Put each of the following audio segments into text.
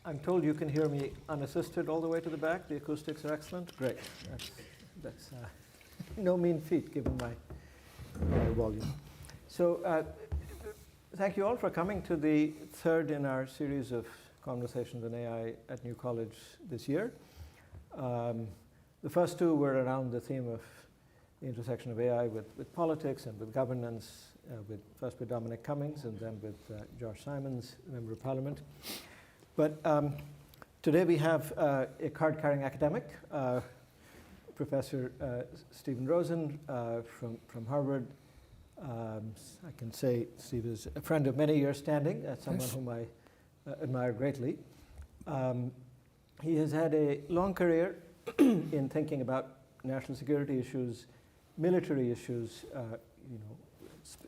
I'm told you can hear me unassisted all the way to the back. The acoustics are excellent. Great. That's no mean feat given my volume. So thank you all for coming to the third in our series of conversations on AI at New College this year. The first two were around the theme of the intersection of AI with politics and with governance, first with Dominic Cummings and then with Josh Simons, Member of Parliament. But today we have a card-carrying academic, Professor Stephen Rosen from Harvard. I can say Steve is a friend of many years standing, someone whom I admire greatly. He has had a long career in thinking about national security issues, military issues,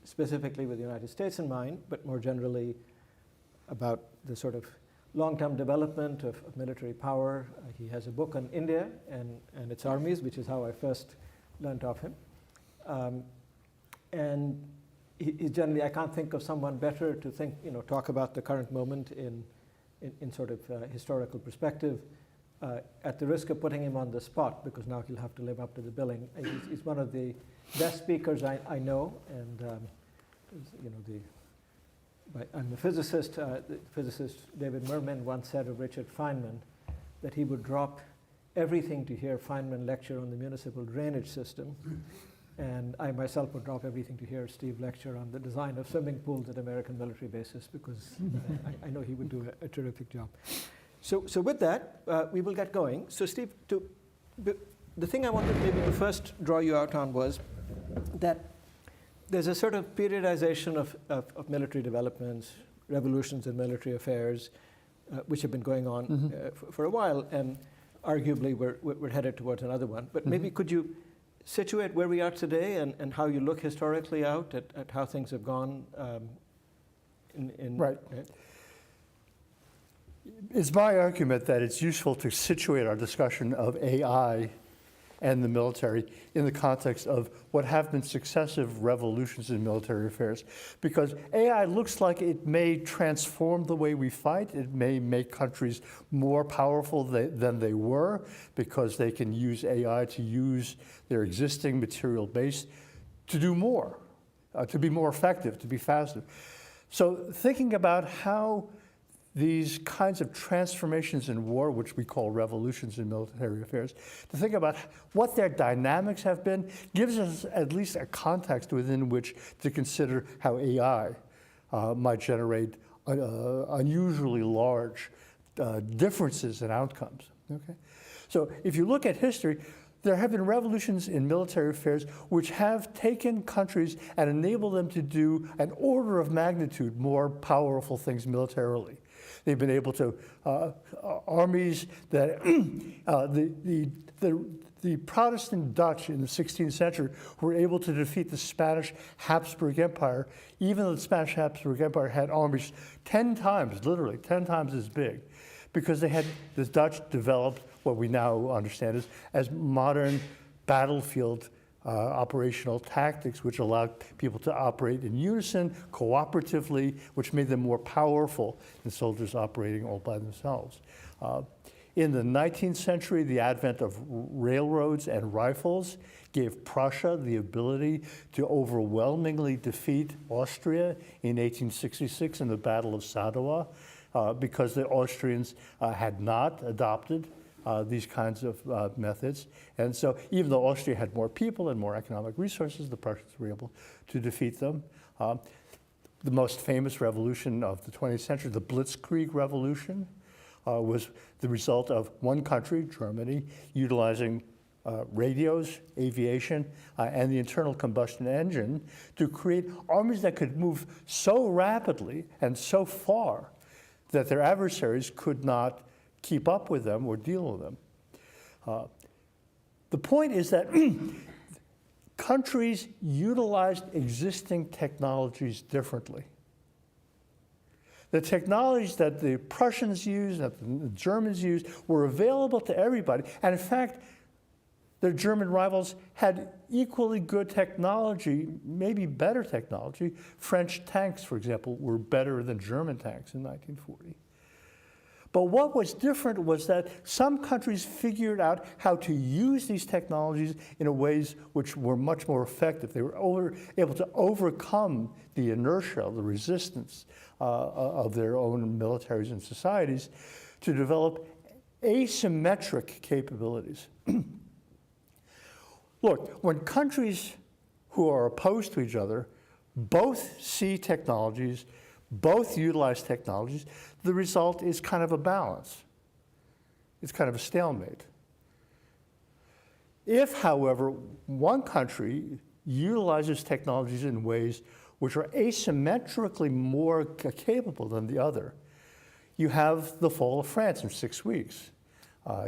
specifically with the United States in mind, but more generally about the sort of long-term development of military power. He has a book on India and its armies, which is how I first learned of him. And he generally, I can't think of someone better to talk about the current moment in sort of historical perspective, at the risk of putting him on the spot, because now he'll have to live up to the billing. He's one of the best speakers I know, and I'm a physicist. The physicist David Mermin once said of Richard Feynman that he would drop everything to hear Feynman lecture on the municipal drainage system. And I myself would drop everything to hear Steve lecture on the design of swimming pools at American military bases, because I know he would do a terrific job. So with that, we will get going. So Steve, the thing I wanted maybe to first draw you out on was that there's a sort of periodization of military developments, revolutions in military affairs, which have been going on for a while, and arguably we're headed towards another one. But maybe could you situate where we are today and how you look historically out at how things have gone Right. It's my argument that it's useful to situate our discussion of AI and the military in the context of what have been successive revolutions in military affairs. Because AI looks like it may transform the way we fight. It may make countries more powerful than they were, because they can use AI to use their existing material base to do more, to be more effective, to be faster. So thinking about how these kinds of transformations in war, which we call revolutions in military affairs, to think about what their dynamics have been, gives us at least a context within which to consider how AI might generate unusually large differences in outcomes. Okay? So if you look at history, there have been revolutions in military affairs which have taken countries and enabled them to do an order of magnitude more powerful things militarily. They've been able to, armies that, the Protestant Dutch in the 16th century were able to defeat the Spanish Habsburg Empire, even though the Spanish Habsburg Empire had armies 10 times, literally 10 times as big, because the Dutch developed what we now understand as modern battlefield operational tactics, which allowed people to operate in unison, cooperatively, which made them more powerful than soldiers operating all by themselves. In the 19th century, the advent of railroads and rifles gave Prussia the ability to overwhelmingly defeat Austria in 1866 in the Battle of Sadowa, because the Austrians had not adopted these kinds of methods. And so even though Austria had more people and more economic resources, the Prussians were able to defeat them. The most famous revolution of the 20th century, the Blitzkrieg Revolution, was the result of one country, Germany, utilizing radios, aviation, and the internal combustion engine to create armies that could move so rapidly and so far that their adversaries could not keep up with them or deal with them. The point is that countries utilized existing technologies differently. The technologies that the Prussians used, that the Germans used, were available to everybody. And in fact, their German rivals had equally good technology, maybe better technology. French tanks, for example, were better than German tanks in 1940. But what was different was that some countries figured out how to use these technologies in ways which were much more effective. They were able to overcome the inertia, the resistance of their own militaries and societies to develop asymmetric capabilities. Look, when countries who are opposed to each other both see technologies, both utilize technologies, the result is kind of a balance. It's kind of a stalemate. If, however, one country utilizes technologies in ways which are asymmetrically more capable than the other, you have the fall of France in 6 weeks.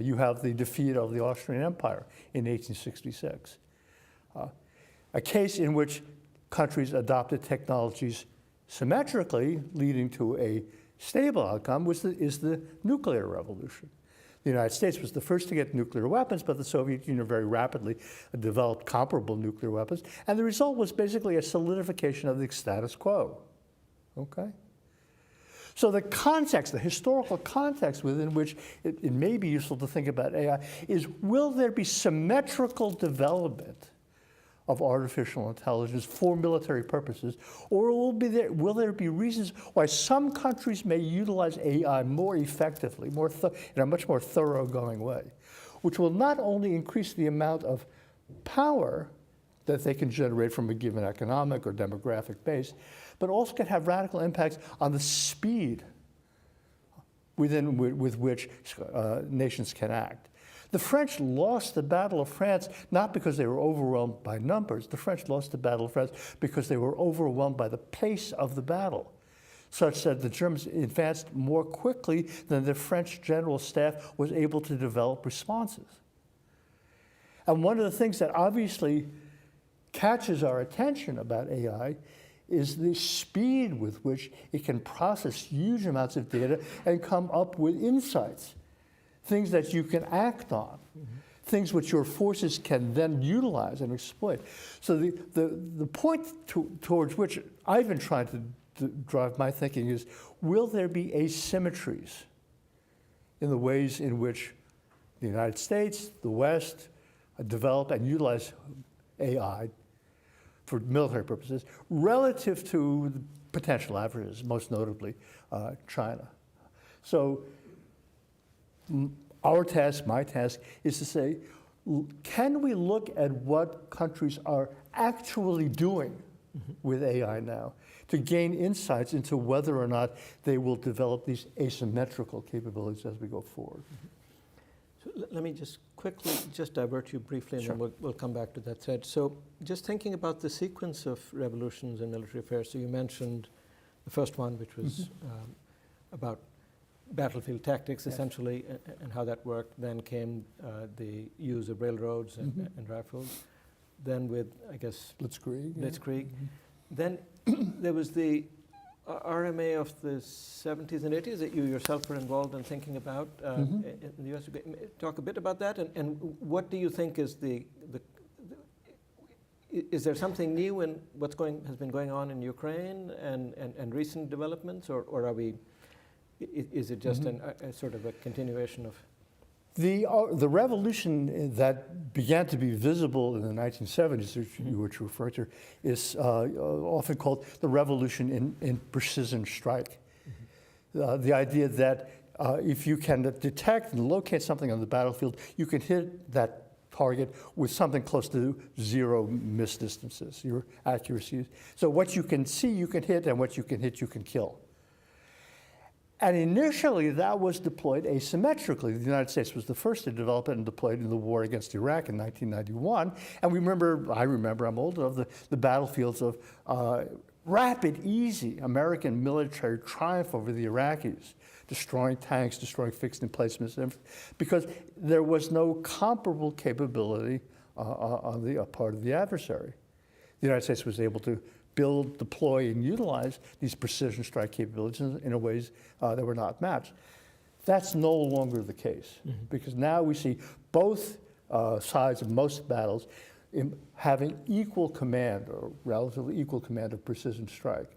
You have the defeat of the Austrian Empire in 1866. A case in which countries adopted technologies symmetrically, leading to a stable outcome, is the nuclear revolution. The United States was the first to get nuclear weapons, but the Soviet Union very rapidly developed comparable nuclear weapons, and the result was basically a solidification of the status quo. Okay? So the context, the historical context within which it may be useful to think about AI is, will there be symmetrical development of artificial intelligence for military purposes, or will there be reasons why some countries may utilize AI more effectively, in a much more thoroughgoing way, which will not only increase the amount of power that they can generate from a given economic or demographic base, but also can have radical impacts on the speed with which nations can act. The French lost the Battle of France not because they were overwhelmed by numbers. The French lost the Battle of France because they were overwhelmed by the pace of the battle, such that the Germans advanced more quickly than the French general staff was able to develop responses. And one of the things that obviously catches our attention about AI is the speed with which it can process huge amounts of data and come up with insights. Things that you can act on, things which your forces can then utilize and exploit. So the point towards which I've been trying to drive my thinking is, will there be asymmetries in the ways in which the United States, the West, develop and utilize AI for military purposes relative to the potential adversaries, most notably China. So our task, my task, is to say, can we look at what countries are actually doing with AI now to gain insights into whether or not they will develop these asymmetrical capabilities as we go forward? So let me just quickly divert you briefly, and Sure. then we'll come back to that thread. So just thinking about the sequence of revolutions in military affairs, so you mentioned the first one, which was about battlefield tactics, Yes. essentially, and how that worked. Then came the use of railroads and rifles. Then with, I guess, Blitzkrieg. Blitzkrieg. Then there was the RMA of the 70s and 80s that you yourself were involved in thinking about in the US. Talk a bit about that, and what do you think is is there something new in has been going on in Ukraine and recent developments, or are we? Is it just a sort of a continuation of? The revolution that began to be visible in the 1970s, which you referred to, is often called the revolution in precision strike. The idea that if you can detect and locate something on the battlefield, you can hit that target with something close to zero miss distances, your accuracy. So what you can see, you can hit, and what you can hit, you can kill. And initially, that was deployed asymmetrically. The United States was the first to develop it and deploy it in the war against Iraq in 1991. And I remember, I'm old enough, the battlefields of rapid, easy American military triumph over the Iraqis, destroying tanks, destroying fixed emplacements, because there was no comparable capability on the part of the adversary. The United States was able to build, deploy, and utilize these precision strike capabilities in ways that were not matched. That's no longer the case, because now we see both sides of most battles having equal command, or relatively equal command, of precision strike,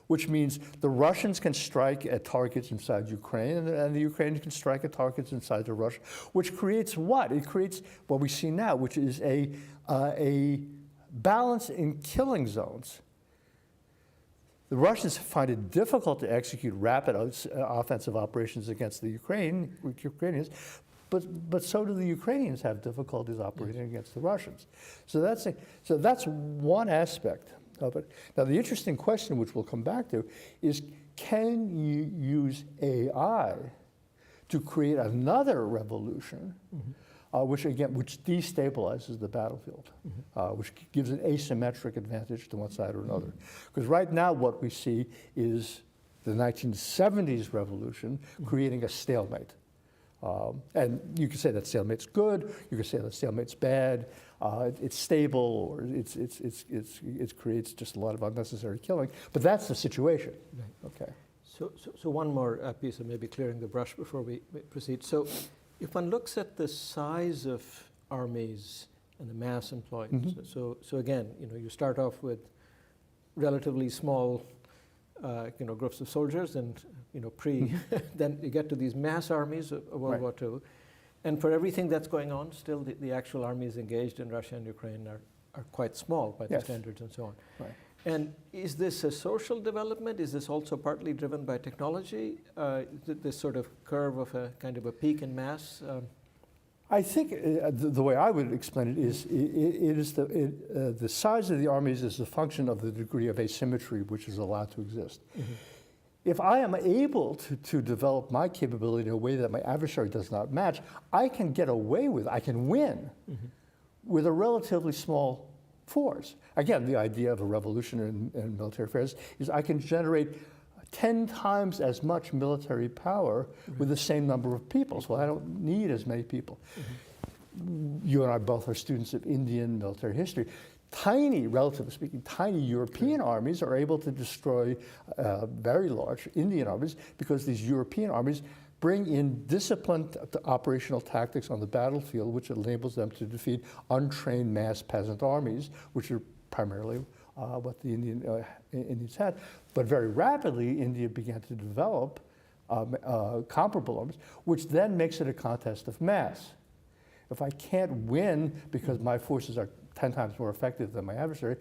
which means the Russians can strike at targets inside Ukraine, and the Ukrainians can strike at targets inside the Russia, which creates what? It creates what we see now, which is a balance in killing zones. The Russians find it difficult to execute rapid offensive operations against the Ukrainians, but so do the Ukrainians have difficulties operating against the Russians. So that's one aspect of it. Now, the interesting question, which we'll come back to, is can you use AI to create another revolution, which destabilizes the battlefield, which gives an asymmetric advantage to one side or another? Because right now what we see is the 1970s revolution creating a stalemate. And you can say that stalemate's good, you can say that stalemate's bad, it's stable, or it creates just a lot of unnecessary killing, but that's the situation. Right. Okay. So one more piece of maybe clearing the brush before we proceed. So if one looks at the size of armies and the mass employed, so again, you start off with relatively small groups of soldiers, and then you get to these mass armies of World War II, and for everything that's going on, still the actual armies engaged in Russia and Ukraine are quite small by the standards and so on. Right. And is this a social development? Is this also partly driven by technology? This sort of curve of a kind of a peak in mass? I think the way I would explain it is the size of the armies is a function of the degree of asymmetry which is allowed to exist. If I am able to develop my capability in a way that my adversary does not match, I can win with a relatively small force. Again, the idea of a revolution in military affairs is I can generate 10 times as much military power with the same number of people. So I don't need as many people. You and I both are students of Indian military history. Tiny, relatively speaking, tiny European armies are able to destroy very large Indian armies because these European armies bring in disciplined operational tactics on the battlefield, which enables them to defeat untrained mass peasant armies, which are primarily what the Indians had. But very rapidly, India began to develop comparable armies, which then makes it a contest of mass. If I can't win because my forces are 10 times more effective than my adversary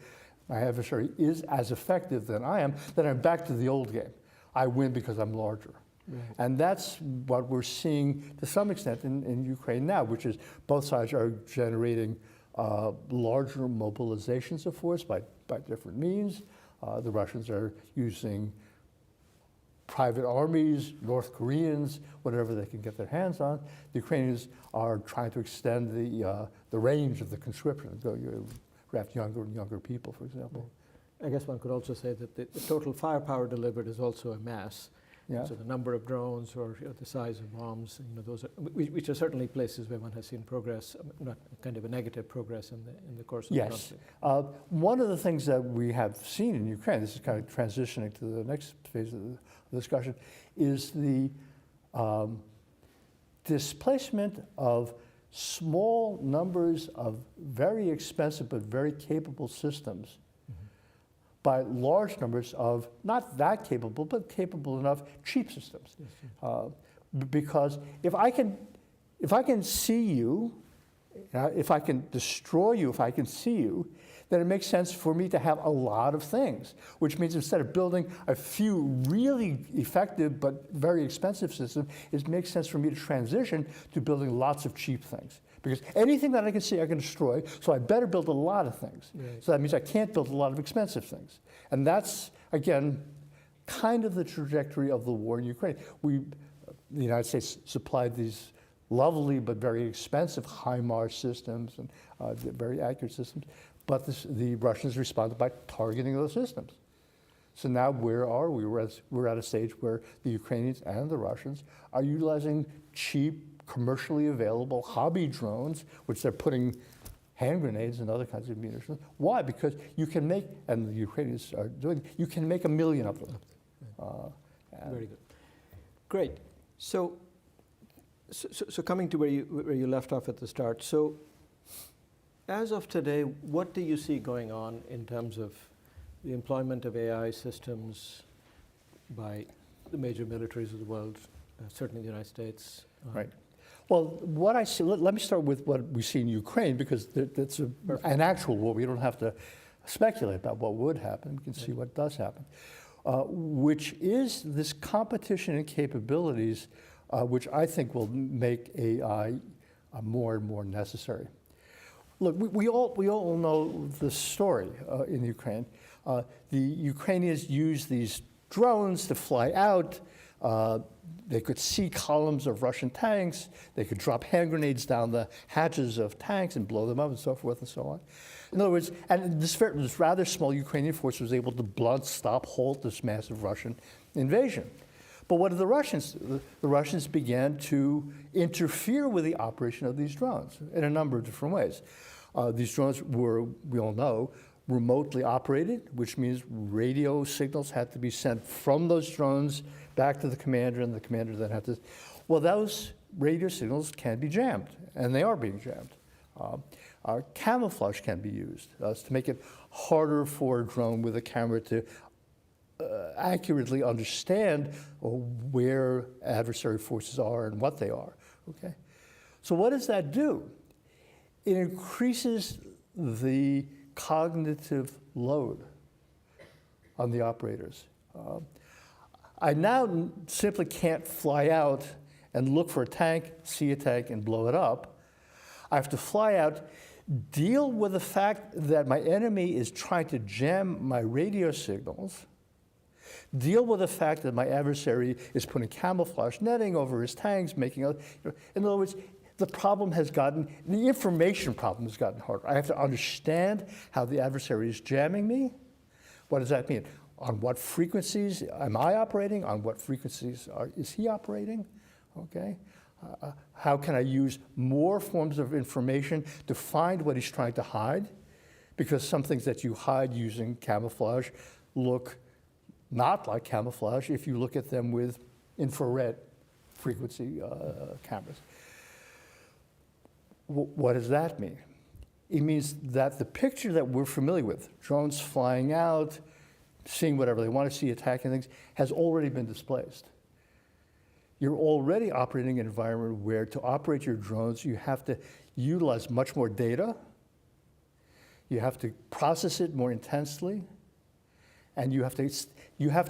is as effective than I am, then I'm back to the old game. I win because I'm larger. Right. And that's what we're seeing to some extent in Ukraine now, which is both sides are generating larger mobilizations of force by different means. The Russians are using private armies, North Koreans, whatever they can get their hands on. The Ukrainians are trying to extend the range of the conscription. So you draft younger and younger people, for example. I guess one could also say that the total firepower delivered is also a mass. Yeah. So the number of drones or the size of bombs, those are, which are certainly places where one has seen progress, not kind of a negative progress in the course of the conflict. One of the things that we have seen in Ukraine, this is kind of transitioning to the next phase of the discussion, is the displacement of small numbers of very expensive but very capable systems by large numbers of not that capable, but capable enough cheap systems. Because if I can see you, if I can destroy you, if I can see you, then it makes sense for me to have a lot of things, which means instead of building a few really effective but very expensive systems, it makes sense for me to transition to building lots of cheap things. Because anything that I can see, I can destroy, so I better build a lot of things. Right. So that means I can't build a lot of expensive things. And that's, again, kind of the trajectory of the war in Ukraine. The United States supplied these lovely but very expensive HIMARS systems and very accurate systems, but the Russians responded by targeting those systems. So now where are we? We're at a stage where the Ukrainians and the Russians are utilizing cheap, commercially available hobby drones, which they're putting hand grenades and other kinds of munitions. Why? Because you can make, and the Ukrainians are doing, you can make 1 million of them. Very good. Great. So coming to where you left off at the start. So as of today, what do you see going on in terms of the employment of AI systems by the major militaries of the world, certainly the United States. Right. Well, what I see, let me start with what we see in Ukraine, because that's an actual war. We don't have to speculate about what would happen. We can see what does happen, which is this competition in capabilities, which I think will make AI more and more necessary. Look, we all know the story in Ukraine. The Ukrainians used these drones to fly out. They could see columns of Russian tanks. They could drop hand grenades down the hatches of tanks and blow them up and so forth and so on. In other words, and this rather small Ukrainian force was able to blunt, stop, halt this massive Russian invasion. But what did the Russians do? The Russians began to interfere with the operation of these drones in a number of different ways. These drones were, we all know, remotely operated, which means radio signals had to be sent from those drones back to the commander, and the commander then had to, well, those radio signals can be jammed, and they are being jammed. Camouflage can be used to make it harder for a drone with a camera to accurately understand where adversary forces are and what they are, okay? So what does that do? It increases the cognitive load on the operators. I now simply can't fly out and look for a tank, see a tank, and blow it up. I have to fly out, deal with the fact that my enemy is trying to jam my radio signals, deal with the fact that my adversary is putting camouflage netting over his tanks, making, in other words, the information problem has gotten harder. I have to understand how the adversary is jamming me. What does that mean? On what frequencies am I operating? On what frequencies is he operating? Okay. How can I use more forms of information to find what he's trying to hide? Because some things that you hide using camouflage look not like camouflage if you look at them with infrared frequency cameras. What does that mean? It means that the picture that we're familiar with, drones flying out, seeing whatever they want to see, attacking things, has already been displaced. You're already operating in an environment where to operate your drones, you have to utilize much more data, you have to process it more intensely, and you have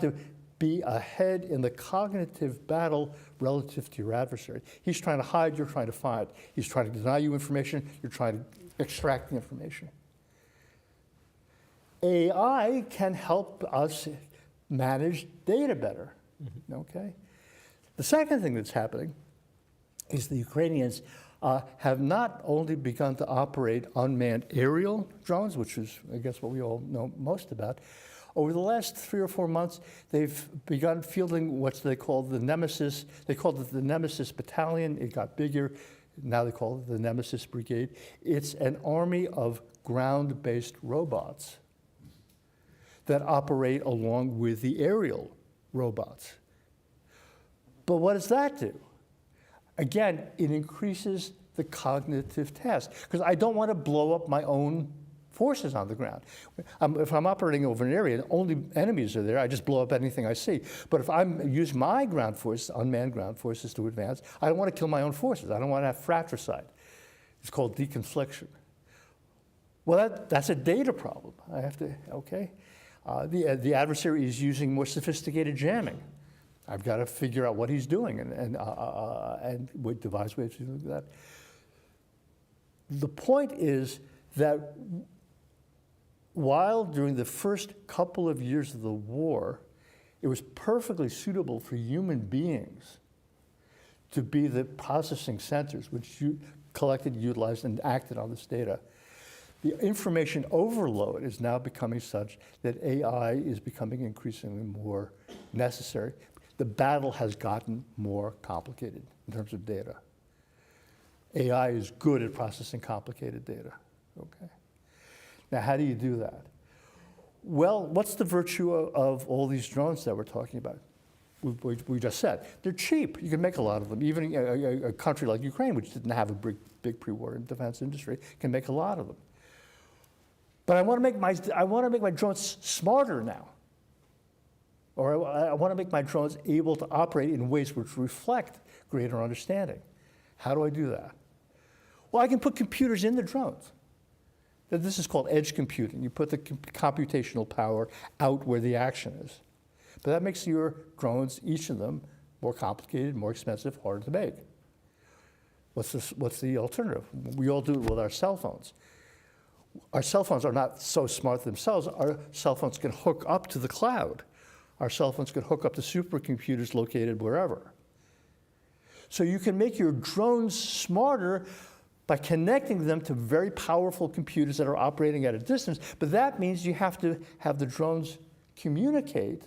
to be ahead in the cognitive battle relative to your adversary. He's trying to hide, you're trying to find. He's trying to deny you information, you're trying to extract the information. AI can help us manage data better, okay? The second thing that's happening is the Ukrainians have not only begun to operate unmanned aerial drones, which is, I guess, what we all know most about. Over the last 3 or 4 months, they've begun fielding what they call the Nemesis. They called it the Nemesis Battalion. It got bigger. Now they call it the Nemesis Brigade. It's an army of ground-based robots that operate along with the aerial robots. But what does that do? Again, it increases the cognitive task, because I don't want to blow up my own forces on the ground. If I'm operating over an area and only enemies are there, I just blow up anything I see. But if I use my ground forces, unmanned ground forces, to advance, I don't want to kill my own forces. I don't want to have fratricide. It's called deconfliction. Well, that's a data problem. I have to, okay? The adversary is using more sophisticated jamming. I've got to figure out what he's doing and devise ways to do that. The point is that while during the first couple of years of the war, it was perfectly suitable for human beings to be the processing centers which collected, utilized, and acted on this data, the information overload is now becoming such that AI is becoming increasingly more necessary. The battle has gotten more complicated in terms of data. AI is good at processing complicated data, okay? Now, how do you do that? Well, what's the virtue of all these drones that we're talking about? We just said, they're cheap. You can make a lot of them. Even a country like Ukraine, which didn't have a big pre-war defense industry, can make a lot of them. But I want to make my drones smarter now. Or I want to make my drones able to operate in ways which reflect greater understanding. How do I do that? Well, I can put computers in the drones. This is called edge computing. You put the computational power out where the action is. But that makes your drones, each of them, more complicated, more expensive, harder to make. What's the alternative? We all do it with our cell phones. Our cell phones are not so smart themselves. Our cell phones can hook up to the cloud. Our cell phones can hook up to supercomputers located wherever. So you can make your drones smarter by connecting them to very powerful computers that are operating at a distance, but that means you have to have the drones communicate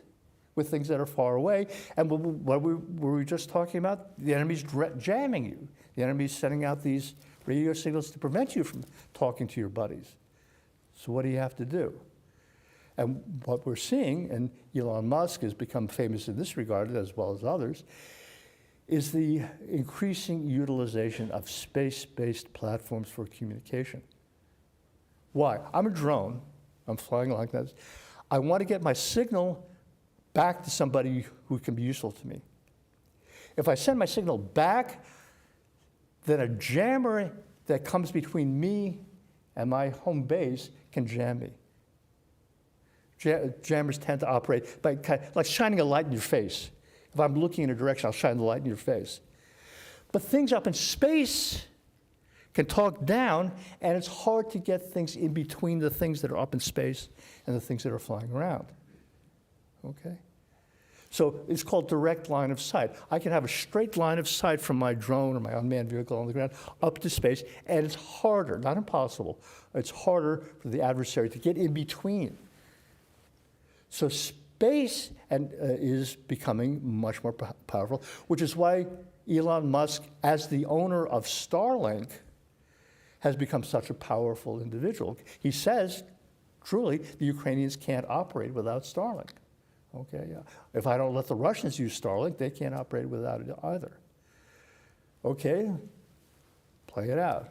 with things that are far away. And what were we just talking about? The enemy's jamming you. The enemy's sending out these radio signals to prevent you from talking to your buddies. So what do you have to do? And what we're seeing, and Elon Musk has become famous in this regard as well as others, is the increasing utilization of space-based platforms for communication. Why? I'm a drone. I'm flying like that. I want to get my signal back to somebody who can be useful to me. If I send my signal back, then a jammer that comes between me and my home base can jam me. Jammers tend to operate by like shining a light in your face. If I'm looking in a direction, I'll shine the light in your face. But things up in space can talk down, and it's hard to get things in between the things that are up in space and the things that are flying around. Okay? So it's called direct line of sight. I can have a straight line of sight from my drone or my unmanned vehicle on the ground up to space, and it's harder, not impossible, it's harder for the adversary to get in between. So space is becoming much more powerful, which is why Elon Musk, as the owner of Starlink, has become such a powerful individual. He says, truly, the Ukrainians can't operate without Starlink. Okay, yeah. If I don't let the Russians use Starlink, they can't operate without it either. Okay, play it out.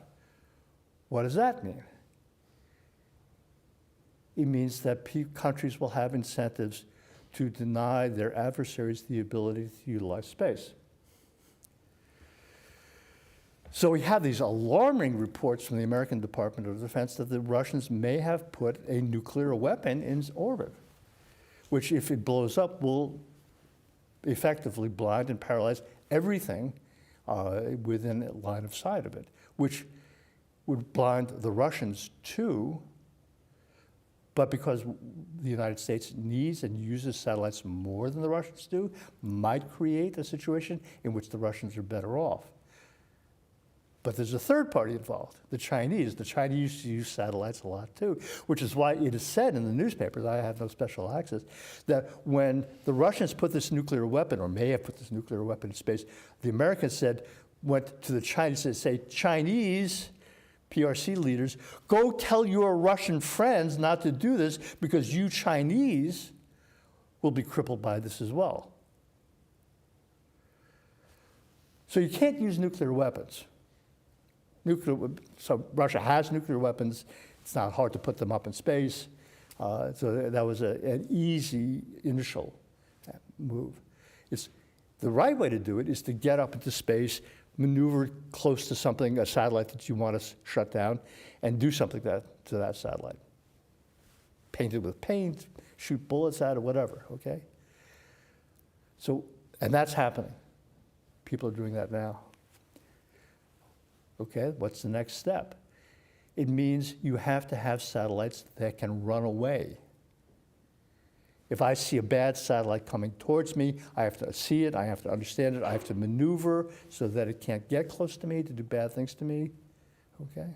What does that mean? It means that countries will have incentives to deny their adversaries the ability to utilize space. So we have these alarming reports from the American Department of Defense that the Russians may have put a nuclear weapon in orbit, which, if it blows up, will effectively blind and paralyze everything within a line of sight of it, which would blind the Russians too. But because the United States needs and uses satellites more than the Russians do, might create a situation in which the Russians are better off. But there's a third party involved, the Chinese. The Chinese use satellites a lot too, which is why it is said in the newspapers, I have no special access, that when the Russians put this nuclear weapon, or may have put this nuclear weapon in space, the Americans went to the Chinese and say, Chinese PRC leaders, go tell your Russian friends not to do this because you Chinese will be crippled by this as well. So you can't use nuclear weapons. So Russia has nuclear weapons. It's not hard to put them up in space. So that was an easy initial move. The right way to do it is to get up into space, maneuver close to something, a satellite that you want to shut down, and do something to that satellite. Paint it with paint, shoot bullets at it, whatever, okay? So, and that's happening. People are doing that now. Okay, what's the next step? It means you have to have satellites that can run away. If I see a bad satellite coming towards me, I have to see it, I have to understand it, I have to maneuver so that it can't get close to me to do bad things to me, okay?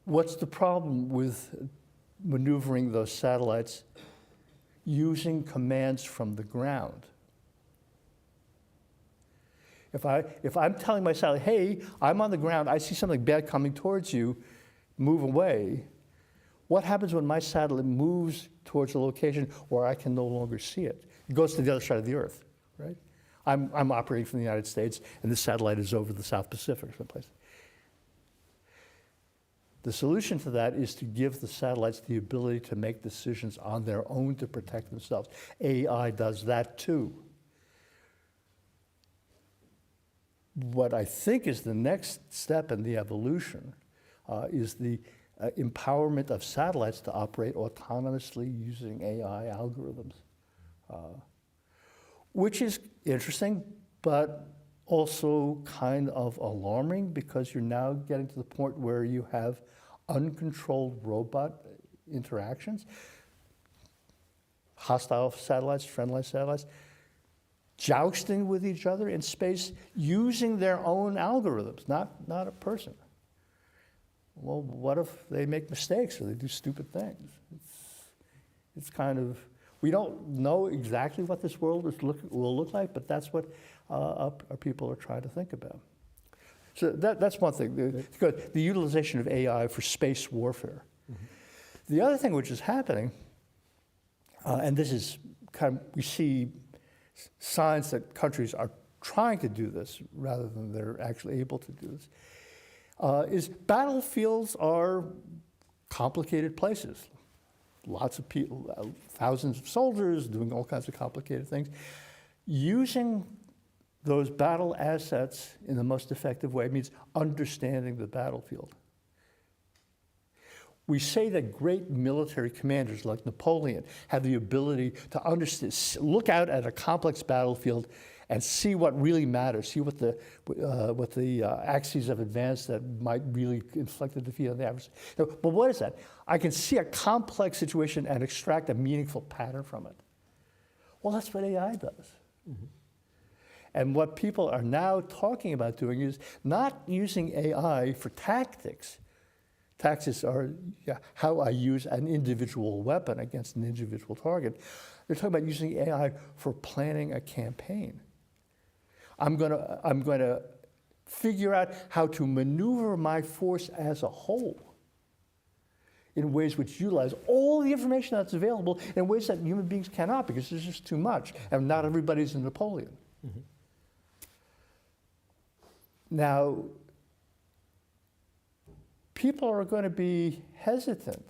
What's the problem with maneuvering those satellites using commands from the ground? If I'm telling my satellite, hey, I'm on the ground, I see something bad coming towards you, move away, what happens when my satellite moves towards a location where I can no longer see it? It goes to the other side of the Earth, right? I'm operating from the United States, and this satellite is over the South Pacific someplace. The solution to that is to give the satellites the ability to make decisions on their own to protect themselves. AI does that too. What I think is the next step in the evolution is the empowerment of satellites to operate autonomously using AI algorithms, which is interesting, but also kind of alarming, because you're now getting to the point where you have uncontrolled robot interactions, hostile satellites, friendly satellites, jousting with each other in space using their own algorithms, not a person. Well, what if they make mistakes or they do stupid things? It's kind of, we don't know exactly what this world will look like, but that's what our people are trying to think about. So that's one thing, the utilization of AI for space warfare. Mm-hmm. The other thing which is happening, and this is kind of, we see signs that countries are trying to do this rather than they're actually able to do this, is battlefields are complicated places. Lots of people, thousands of soldiers doing all kinds of complicated things. Using those battle assets in the most effective way means understanding the battlefield. We say that great military commanders like Napoleon have the ability to understand, look out at a complex battlefield and see what really matters, see what the axes of advance that might really inflict a defeat on the adversary. But what is that? I can see a complex situation and extract a meaningful pattern from it. Well, that's what AI does. Mm-hmm. And what people are now talking about doing is not using AI for tactics. Tactics are how I use an individual weapon against an individual target. They're talking about using AI for planning a campaign. I'm going to figure out how to maneuver my force as a whole in ways which utilize all the information that's available in ways that human beings cannot, because there's just too much, and not everybody's a Napoleon. Mm-hmm. Now, people are going to be hesitant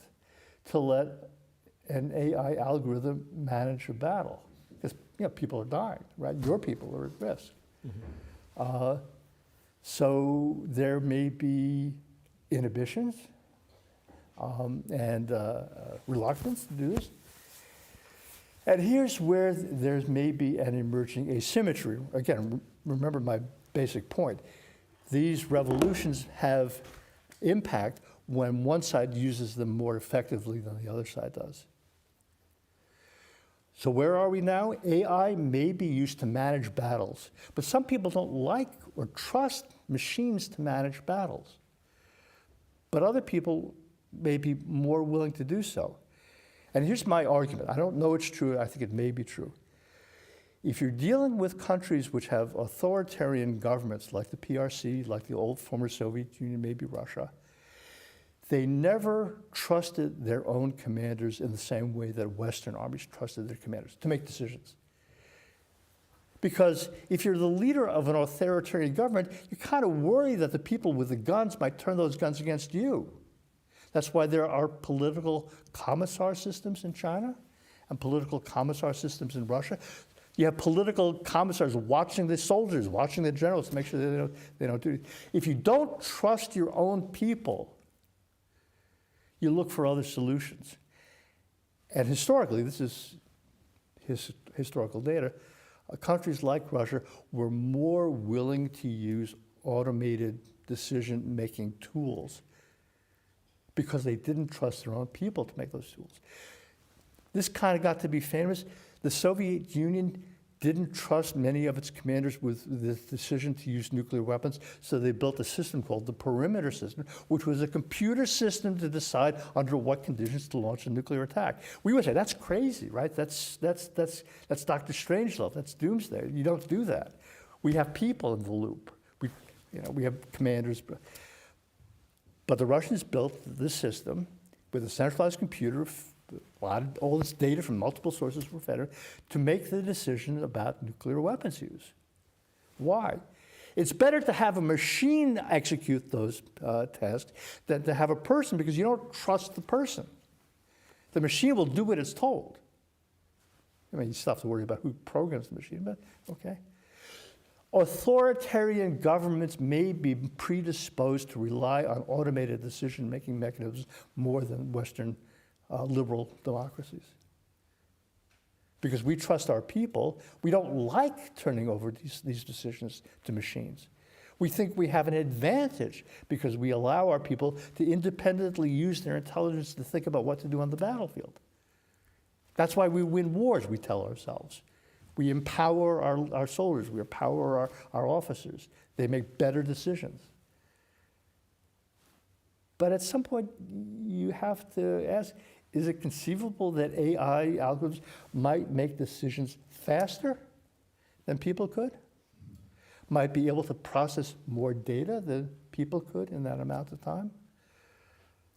to let an AI algorithm manage a battle, because people are dying, right? Your people are at risk. Mm-hmm. So there may be inhibitions and reluctance to do this. And here's where there's maybe an emerging asymmetry. Again, remember my basic point. These revolutions have impact when one side uses them more effectively than the other side does. So where are we now? AI may be used to manage battles, but some people don't like or trust machines to manage battles. But other people may be more willing to do so. And here's my argument. I don't know it's true. I think it may be true. If you're dealing with countries which have authoritarian governments, like the PRC, like the old former Soviet Union, maybe Russia, they never trusted their own commanders in the same way that Western armies trusted their commanders to make decisions. Because if you're the leader of an authoritarian government, you're kind of worried that the people with the guns might turn those guns against you. That's why there are political commissar systems in China and political commissar systems in Russia. You have political commissars watching the soldiers, watching the generals to make sure they don't do it. If you don't trust your own people, you look for other solutions. And historically, this is historical data, countries like Russia were more willing to use automated decision-making tools because they didn't trust their own people to make those tools. This kind of got to be famous. The Soviet Union didn't trust many of its commanders with the decision to use nuclear weapons, so they built a system called the perimeter system, which was a computer system to decide under what conditions to launch a nuclear attack. We would say, that's crazy, right? That's Dr. Strangelove, that's doomsday. You don't do that. We have people in the loop. We have commanders. But the Russians built this system with a centralized computer, all this data from multiple sources were fed to make the decision about nuclear weapons use. Why? It's better to have a machine execute those tasks than to have a person, because you don't trust the person. The machine will do what it's told. I mean, you still have to worry about who programs the machine, but okay. Authoritarian governments may be predisposed to rely on automated decision-making mechanisms more than Western liberal democracies. Because we trust our people, we don't like turning over these decisions to machines. We think we have an advantage because we allow our people to independently use their intelligence to think about what to do on the battlefield. That's why we win wars, we tell ourselves. We empower our soldiers, we empower our officers. They make better decisions. But at some point, you have to ask, is it conceivable that AI algorithms might make decisions faster than people could? Might be able to process more data than people could in that amount of time?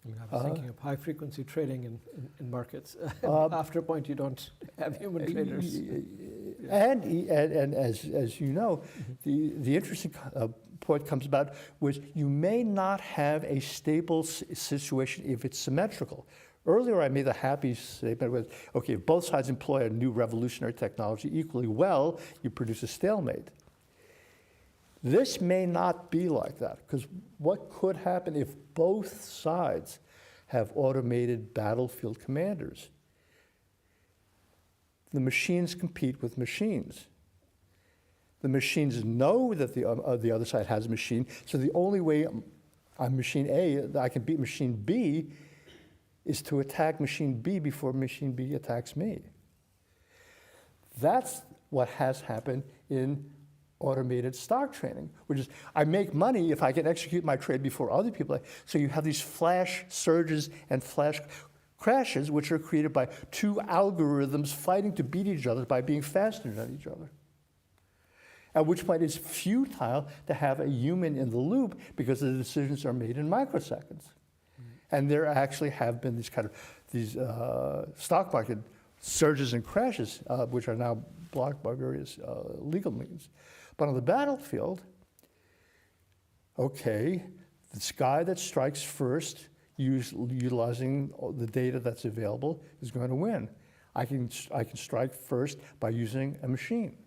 I mean, I was thinking of high-frequency trading in markets. After a point, you don't have human traders. And as you know, the interesting point comes about, which you may not have a stable situation if it's symmetrical. Earlier, I made the happy statement with, okay, if both sides employ a new revolutionary technology equally well, you produce a stalemate. This may not be like that, because what could happen if both sides have automated battlefield commanders? The machines compete with machines. The machines know that the other side has a machine, so the only way on machine A that I can beat machine B is to attack machine B before machine B attacks me. That's what has happened in automated stock trading, which is I make money if I can execute my trade before other people. So you have these flash surges and flash crashes, which are created by two algorithms fighting to beat each other by being faster than each other. At which point it's futile to have a human in the loop because the decisions are made in microseconds. And there actually have been these stock market surges and crashes, which are now blocked by various legal means. But on the battlefield, okay, this guy that strikes first, utilizing the data that's available, is going to win. I can strike first by using a machine.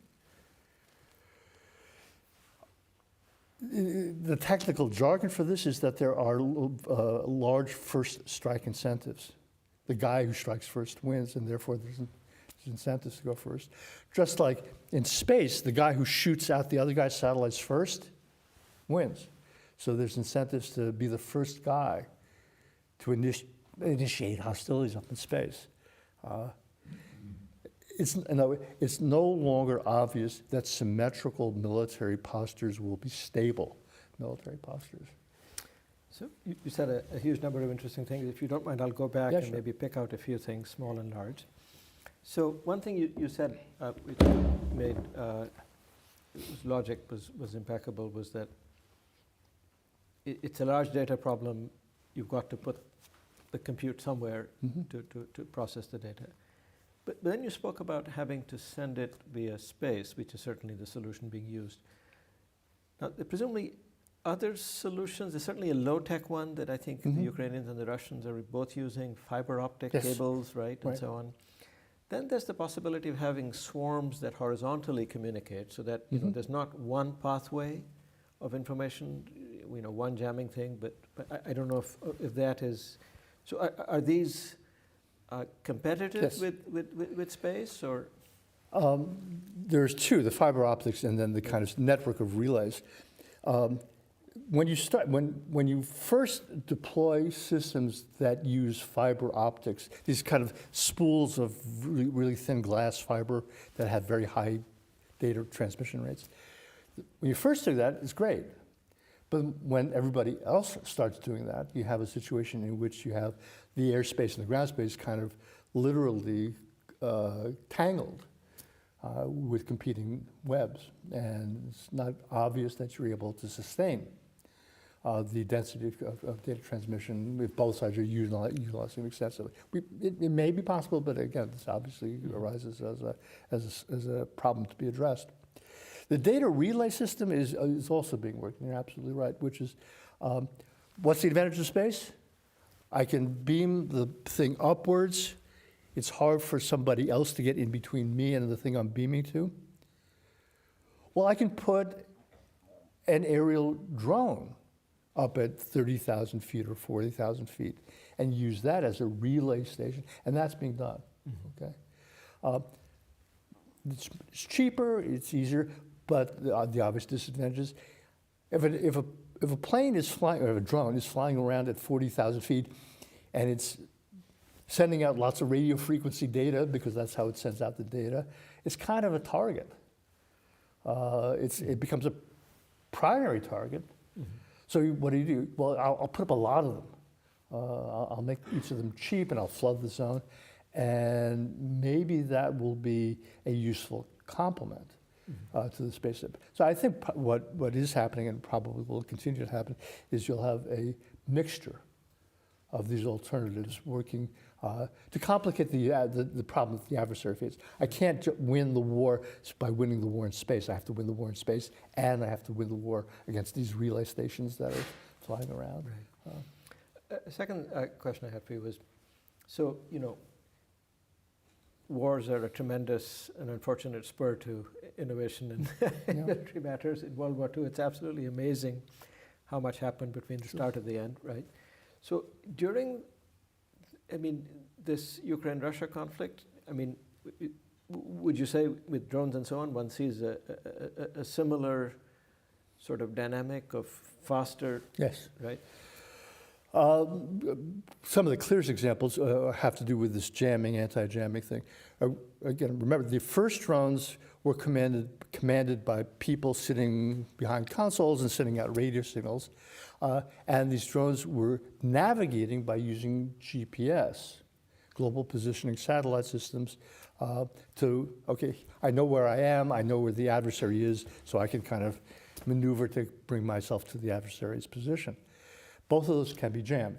The technical jargon for this is that there are large first strike incentives. The guy who strikes first wins, and therefore there's incentives to go first. Just like in space, the guy who shoots out the other guy's satellites first wins. So there's incentives to be the first guy to initiate hostilities up in space. It's no longer obvious that symmetrical military postures will be stable military postures. So you said a huge number of interesting things. If you don't mind, I'll go back and sure. maybe pick out a few things, small and large. So one thing you said, which made logic was impeccable, was that it's a large data problem. You've got to put the compute somewhere to process the data. But then you spoke about having to send it via space, which is certainly the solution being used. Now, presumably other solutions, there's certainly a low-tech one that I think the Ukrainians and the Russians are both using, fiber optic cables, right, and so on. Then there's the possibility of having swarms that horizontally communicate so that there's not one pathway of information, one jamming thing, but I don't know if that is, so are these competitive with space, or? There's two, the fiber optics and then the kind of network of relays. When you first deploy systems that use fiber optics, these kind of spools of really thin glass fiber that have very high data transmission rates, when you first do that, it's great. But when everybody else starts doing that, you have a situation in which you have the airspace and the ground space kind of literally tangled with competing webs. And it's not obvious that you're able to sustain the density of data transmission if both sides are utilizing extensively. It may be possible, but again, this obviously arises as a problem to be addressed. The data relay system is also being worked, and you're absolutely right, which is, what's the advantage of space? I can beam the thing upwards. It's hard for somebody else to get in between me and the thing I'm beaming to. Well, I can put an aerial drone up at 30,000 feet or 40,000 feet and use that as a relay station, and that's being done, okay? It's cheaper, it's easier, but the obvious disadvantages, if a plane is flying, or if a drone is flying around at 40,000 feet and it's sending out lots of radio frequency data, because that's how it sends out the data, it's kind of a target. It becomes a primary target. So what do? Well, I'll put up a lot of them. I'll make each of them cheap and I'll flood the zone. And maybe that will be a useful complement to the space ship. So I think what is happening, and probably will continue to happen, is you'll have a mixture of these alternatives working to complicate the problem that the adversary faces. I can't win the war by winning the war in space. I have to win the war in space, and I have to win the war against these relay stations that are flying around. Right. A second question I had for you was, so, wars are a tremendous and unfortunate spur to innovation in military matters. In World War II, it's absolutely amazing how much happened between the start and the end, right? So during, this Ukraine-Russia conflict, would you say with drones and so on, one sees a similar sort of dynamic of faster? Yes. Right? Some of the clearest examples have to do with this jamming, anti-jamming thing. Again, remember, the first drones were commanded by people sitting behind consoles and sending out radio signals. And these drones were navigating by using GPS, global positioning satellite systems, I know where I am, I know where the adversary is, so I can kind of maneuver to bring myself to the adversary's position. Both of those can be jammed.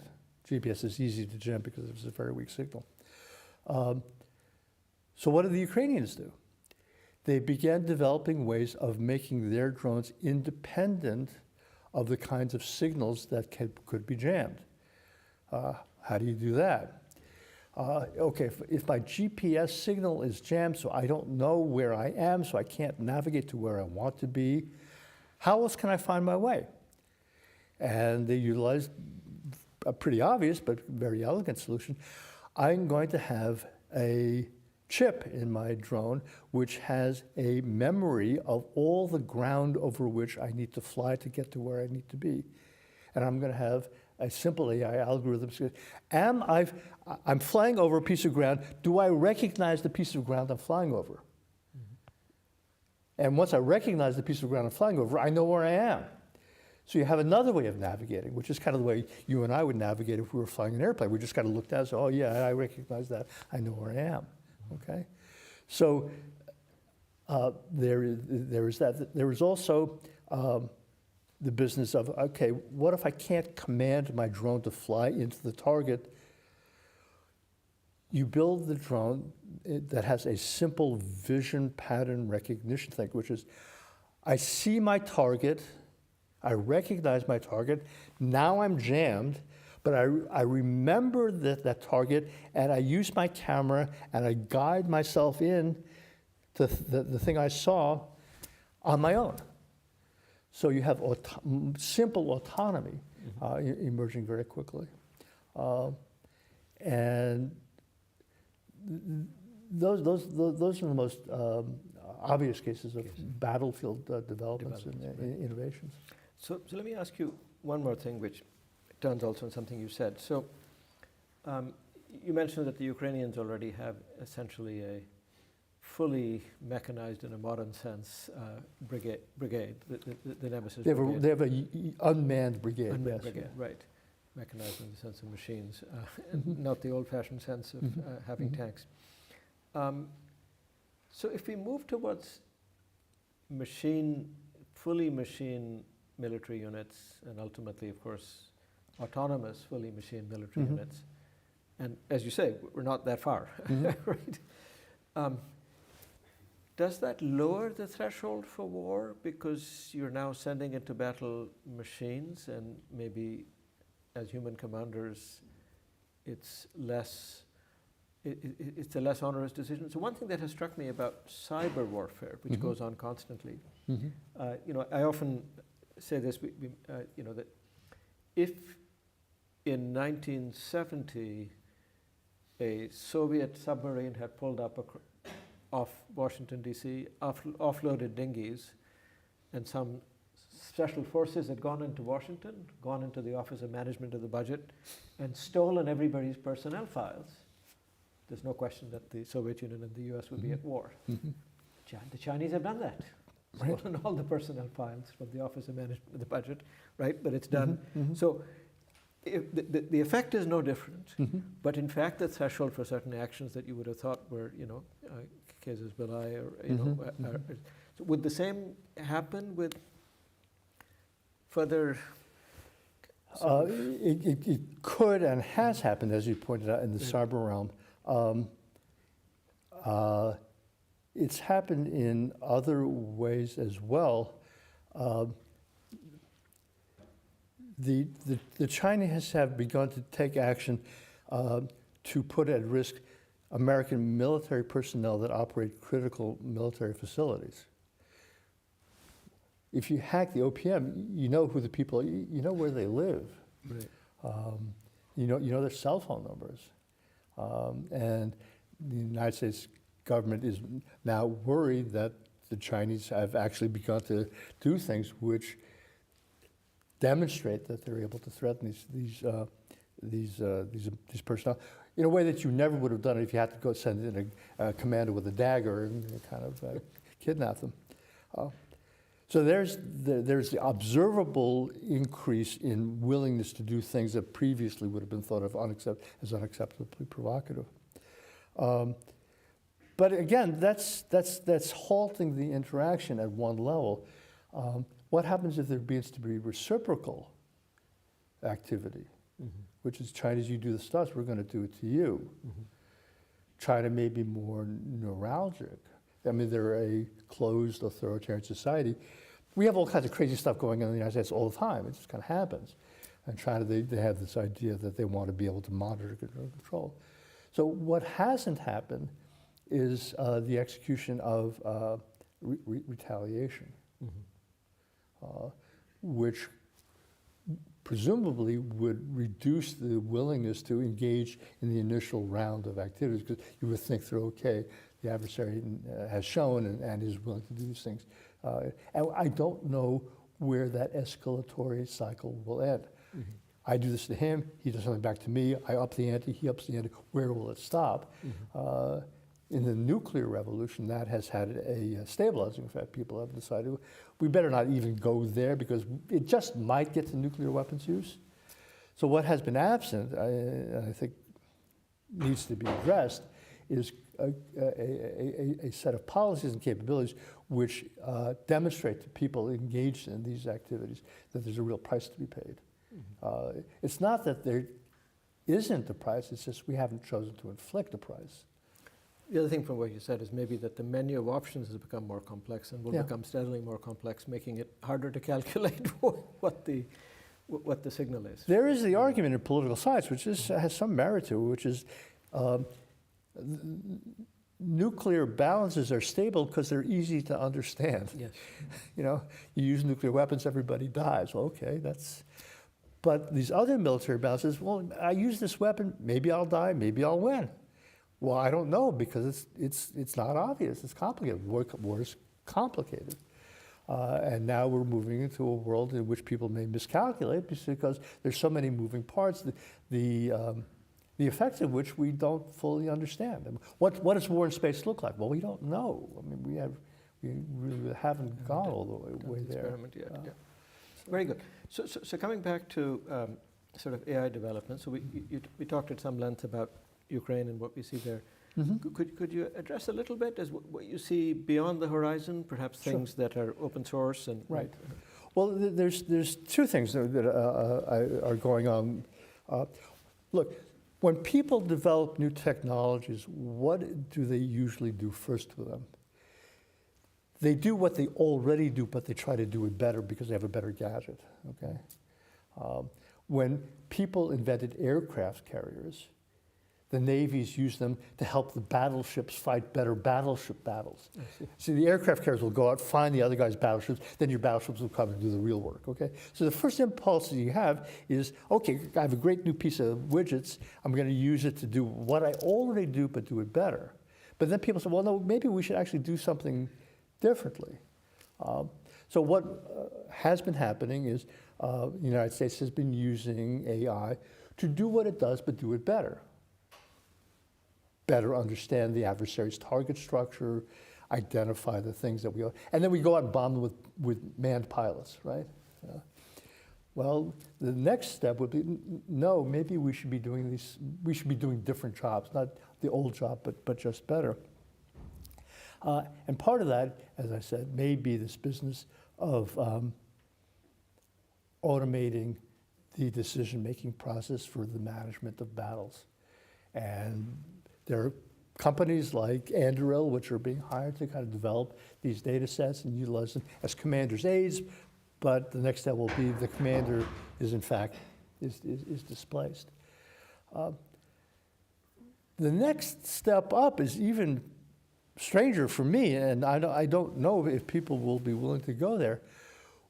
GPS is easy to jam because it's a very weak signal. So what did the Ukrainians do? They began developing ways of making their drones independent of the kinds of signals that could be jammed. How do you do that? If my GPS signal is jammed, so I don't know where I am, so I can't navigate to where I want to be, how else can I find my way? And they utilized a pretty obvious but very elegant solution. I'm going to have a chip in my drone which has a memory of all the ground over which I need to fly to get to where I need to be. And I'm going to have a simple AI algorithm. I'm flying over a piece of ground. Do I recognize the piece of ground I'm flying over? And once I recognize the piece of ground I'm flying over, I know where I am. So you have another way of navigating, which is kind of the way you and I would navigate if we were flying an airplane. We just kind of look down and say, oh yeah, I recognize that. I know where I am, okay? So there is that. There is also the business of, okay, what if I can't command my drone to fly into the target? You build the drone that has a simple vision pattern recognition thing, which is, I see my target, I recognize my target, now I'm jammed, but I remember that target, and I use my camera, and I guide myself in to the thing I saw on my own. So you have simple autonomy emerging very quickly. And those are the most obvious cases of battlefield developments and innovations. So let me ask you one more thing, which turns also on something you said. So you mentioned that the Ukrainians already have essentially a fully mechanized, in a modern sense, brigade, the Nemesis brigade. They have an unmanned brigade. Unmanned brigade, right. Mechanized in the sense of machines, not the old-fashioned sense of having tanks. So if we move towards fully machine military units, and ultimately, of course, autonomous, fully machine military units, and as you say, we're not that far, right? does that lower the threshold for war because you're now sending into battle machines, and maybe as human commanders it's a less onerous decision? So one thing that has struck me about cyber warfare, which goes on constantly, I often say this, that if in 1970 a Soviet submarine had pulled up off Washington, D.C., offloaded dinghies, and some special forces had gone into Washington, gone into the Office of Management of the Budget, and stolen everybody's personnel files, there's no question that the Soviet Union and the U.S. would be at war. The Chinese have done that. Stolen all the personnel files from the Office of Management of the Budget, right? But it's done. So if the effect is no different, but in fact the threshold for certain actions that you would have thought were, casus belli, or so would the same happen with further? It could and has happened, as you pointed out, in the cyber realm. It's happened in other ways as well. The Chinese have begun to take action to put at risk American military personnel that operate critical military facilities. If you hack the OPM, you know who the people, you know where they live. Right. You know their cell phone numbers. And the United States government is now worried that the Chinese have actually begun to do things which demonstrate that they're able to threaten these personnel in a way that you never would have done it if you had to go send in a commander with a dagger and kind of kidnap them. So there's the observable increase in willingness to do things that previously would have been thought of as unacceptably provocative. But again, that's halting the interaction at one level. What happens if there begins to be reciprocal activity, which is Chinese, you do this to us, we're going to do it to you. China may be more neuralgic. I mean, they're a closed authoritarian society. We have all kinds of crazy stuff going on in the United States all the time. It just kind of happens. And China, they have this idea that they want to be able to monitor and control. So what hasn't happened is the execution of retaliation, which presumably would reduce the willingness to engage in the initial round of activities, because you would think they're okay. The adversary has shown and is willing to do these things. And I don't know where that escalatory cycle will end. I do this to him, he does something back to me, I up the ante, he ups the ante. Where will it stop? In the nuclear revolution, that has had a stabilizing effect. People have decided we better not even go there because it just might get to nuclear weapons use. So what has been absent, I think needs to be addressed, is a set of policies and capabilities which demonstrate to people engaged in these activities that there's a real price to be paid. It's not that there isn't a price, it's just we haven't chosen to inflict a price. The other thing from what you said is maybe that the menu of options has become more complex and will become steadily more complex, making it harder to calculate what the signal is. There is the argument in political science, which has some merit to it, which is nuclear balances are stable because they're easy to understand. Yes. You use nuclear weapons, everybody dies. Well, okay, but these other military balances, well, I use this weapon, maybe I'll die, maybe I'll win. Well, I don't know because it's not obvious. It's complicated. War is complicated. And now we're moving into a world in which people may miscalculate because there's so many moving parts, the effects of which we don't fully understand. And what does war in space look like? Well, we don't know. I mean, we really haven't gone all the way there. Experiment yet. Yeah. Very good. So coming back to sort of AI development, so we talked at some length about Ukraine and what we see there. Could you address a little bit as what you see beyond the horizon, perhaps things that are open source and right? Well, there's two things that are going on. Look, when people develop new technologies, what do they usually do first with them? They do what they already do, but they try to do it better because they have a better gadget, okay? When people invented aircraft carriers, the navies used them to help the battleships fight better battleship battles. See, the aircraft carriers will go out, find the other guy's battleships, then your battleships will come and do the real work, okay? So the first impulse that you have is, okay, I have a great new piece of widgets, I'm gonna use it to do what I already do, but do it better. But then people say, well, no, maybe we should actually do something differently. So what has been happening is the United States has been using AI to do what it does, but do it better. Better understand the adversary's target structure, identify the things that and then we go out and bomb them with manned pilots, right? Well, the next step would be, no, maybe we should be doing different jobs, not the old job, but just better. And part of that, as I said, may be this business of automating the decision-making process for the management of battles. And there are companies like Anduril, which are being hired to kind of develop these data sets and utilize them as commander's aides, but the next step will be the commander is, in fact, is displaced. The next step up is even stranger for me, and I don't know if people will be willing to go there,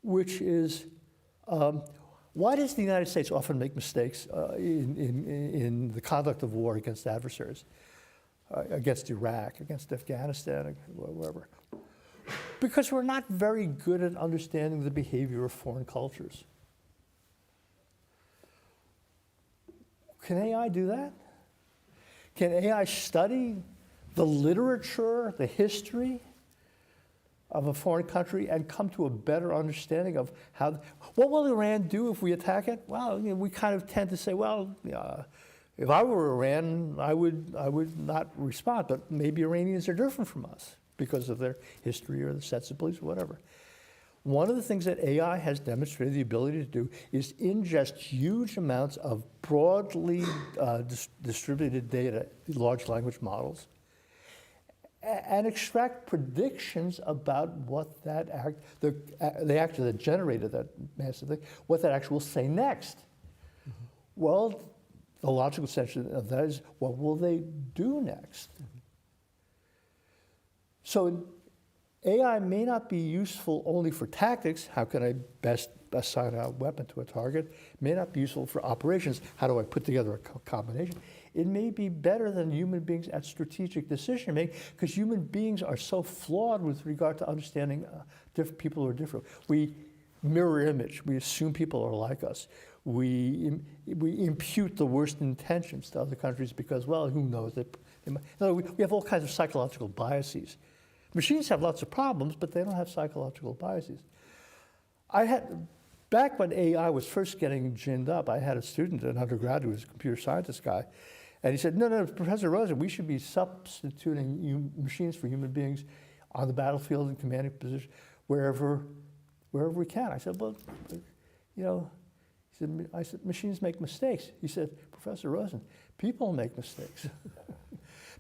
which is, why does the United States often make mistakes in the conduct of war against adversaries, against Iraq, against Afghanistan, wherever? Because we're not very good at understanding the behavior of foreign cultures. Can AI do that? Can AI study the literature, the history of a foreign country and come to a better understanding of what will Iran do if we attack it? Well, we kind of tend to say, well, if I were Iran, I would not respond, but maybe Iranians are different from us because of their history or the sets of beliefs or whatever. One of the things that AI has demonstrated the ability to do is ingest huge amounts of broadly distributed data, large language models, and extract predictions about what that the actor that generated that massive thing, what that actor will say next. Mm-hmm. Well, the logical section of that is, what will they do next? Mm-hmm. So AI may not be useful only for tactics, how can I best assign a weapon to a target? It may not be useful for operations, how do I put together a combination? It may be better than human beings at strategic decision making, because human beings are so flawed with regard to understanding different people are different. We mirror image, we assume people are like us. We impute the worst intentions to other countries because, well, who knows? We have all kinds of psychological biases. Machines have lots of problems, but they don't have psychological biases. Back when AI was first getting ginned up, I had a student, an undergraduate, who was a computer scientist guy, and he said, no, Professor Rosen, we should be substituting machines for human beings on the battlefield in commanding position wherever we can. I said, well, I said, machines make mistakes. He said, Professor Rosen, people make mistakes.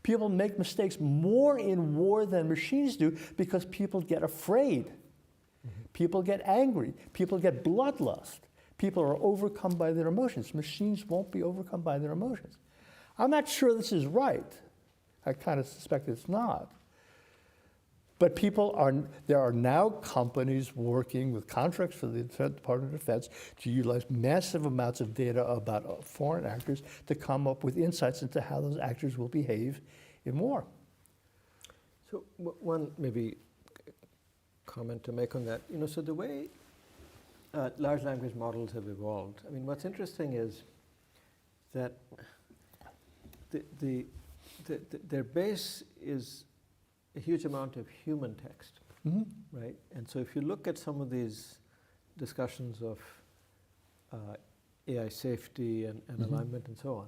People make mistakes more in war than machines do because people get afraid. Mm-hmm. People get angry. People get bloodlust. People are overcome by their emotions. Machines won't be overcome by their emotions. I'm not sure this is right. I kind of suspect it's not. But there are now companies working with contracts for the Department of Defense to utilize massive amounts of data about foreign actors to come up with insights into how those actors will behave in war. So one maybe comment to make on that, so the way large language models have evolved, I mean, what's interesting is that their base is a huge amount of human text, mm-hmm. right? And so if you look at some of these discussions of AI safety and mm-hmm. alignment and so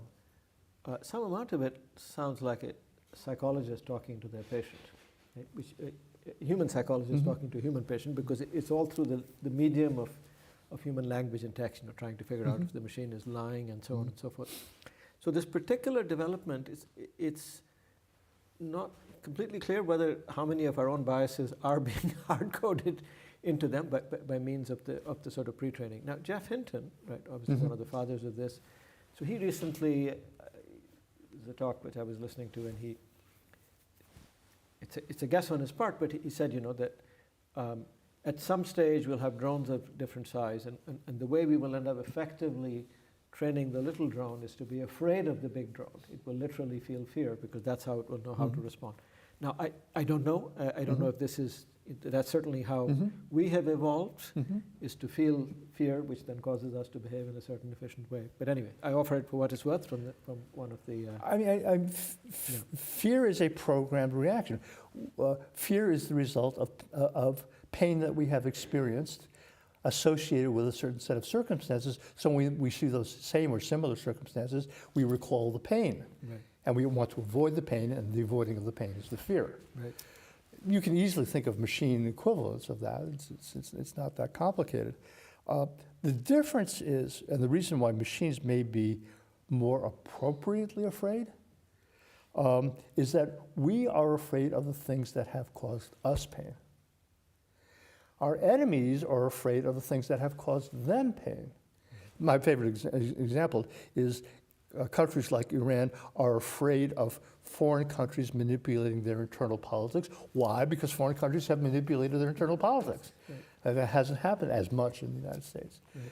on, some amount of it sounds like a psychologist talking to their patient, right? Which a human psychologist mm-hmm. talking to a human patient, because it's all through the medium of human language and text, trying to figure mm-hmm. out if the machine is lying and so mm-hmm. on and so forth. So this particular development it's not completely clear how many of our own biases are being hard-coded into them by means of the sort of pre-training. Now, Jeff Hinton, right, obviously one of the fathers of this, so he recently, there's a talk which I was listening to, and it's a guess on his part, but he said, that at some stage we'll have drones of different size, and the way we will end up effectively training the little drone is to be afraid of the big drone. It will literally feel fear because that's how it will know how to respond. Now, I don't know. I don't know if that's certainly how we have evolved, is to feel fear, which then causes us to behave in a certain efficient way. But anyway, I offer it for what it's worth from one of the... Fear is a programmed reaction. Fear is the result of pain that we have experienced associated with a certain set of circumstances. So when we see those same or similar circumstances, we recall the pain. Right. And we want to avoid the pain, and the avoiding of the pain is the fear. Right. You can easily think of machine equivalents of that. It's not that complicated. The difference is, and the reason why machines may be more appropriately afraid, is that we are afraid of the things that have caused us pain. Our enemies are afraid of the things that have caused them pain. My favorite example is countries like Iran are afraid of foreign countries manipulating their internal politics. Why? Because foreign countries have manipulated their internal politics. Right. And that hasn't happened as much in the United States. Right.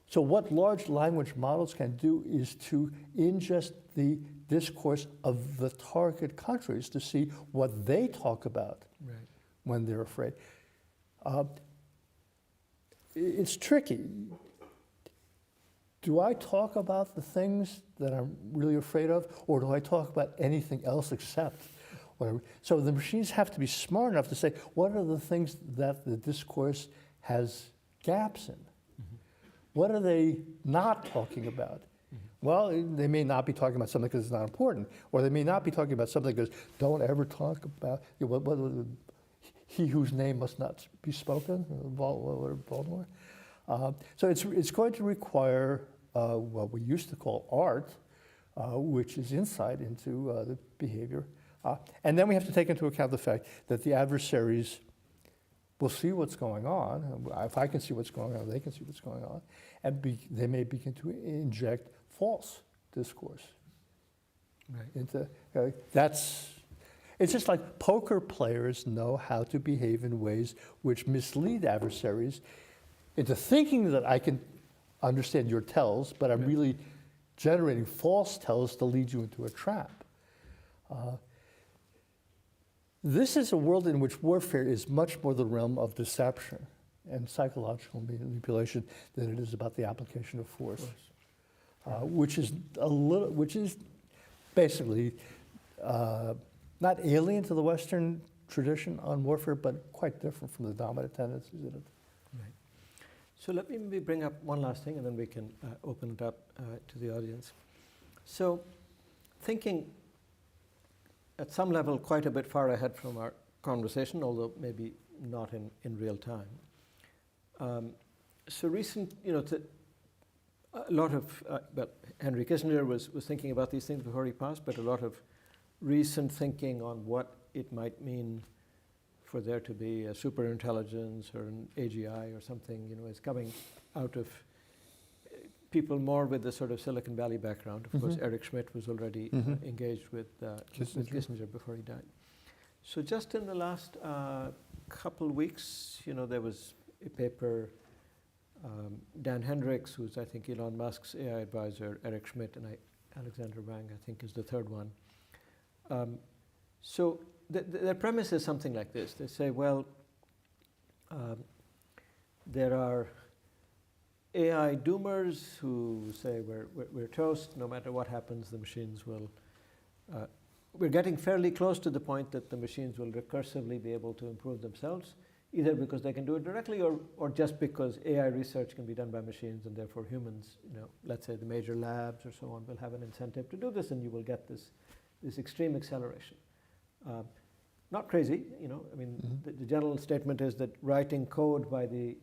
So what large language models can do is to ingest the discourse of the target countries to see what they talk about when they're afraid. It's tricky. Do I talk about the things that I'm really afraid of, or do I talk about anything else except whatever? So the machines have to be smart enough to say, what are the things that the discourse has gaps in? What are they not talking about? Well, they may not be talking about something because it's not important, or they may not be talking about something because don't ever talk about, he whose name must not be spoken, Baltimore. So it's going to require what we used to call art, which is insight into the behavior. And then we have to take into account the fact that the adversaries will see what's going on. If I can see what's going on, they can see what's going on. And they may begin to inject false discourse. Into it's just like poker players know how to behave in ways which mislead adversaries into thinking that I can understand your tells, but I'm really generating false tells to lead you into a trap. This is a world in which warfare is much more the realm of deception and psychological manipulation than it is about the application of force, which is basically not alien to the Western tradition on warfare, but quite different from the dominant tendencies in it. Right. So let me maybe bring up one last thing, and then we can open it up to the audience. So thinking at some level quite a bit far ahead from our conversation, although maybe not in real time. So recent, a lot of, Henry Kissinger was thinking about these things before he passed, but a lot of recent thinking on what it might mean for there to be a superintelligence or an AGI or something, is coming out of people more with the sort of Silicon Valley background. Of course, Eric Schmidt was already engaged with Kissinger before he died. So just in the last couple weeks, there was a paper, Dan Hendricks, who's I think Elon Musk's AI advisor, Eric Schmidt, and Alexander Wang, I think is the third one. So their premise is something like this. They say, well, there are AI doomers who say we're toast, no matter what happens, the machines will... we're getting fairly close to the point that the machines will recursively be able to improve themselves, either because they can do it directly or just because AI research can be done by machines, and therefore humans, let's say the major labs or so on, will have an incentive to do this, and you will get this extreme acceleration. Not crazy, I mean, the general statement is that writing code by the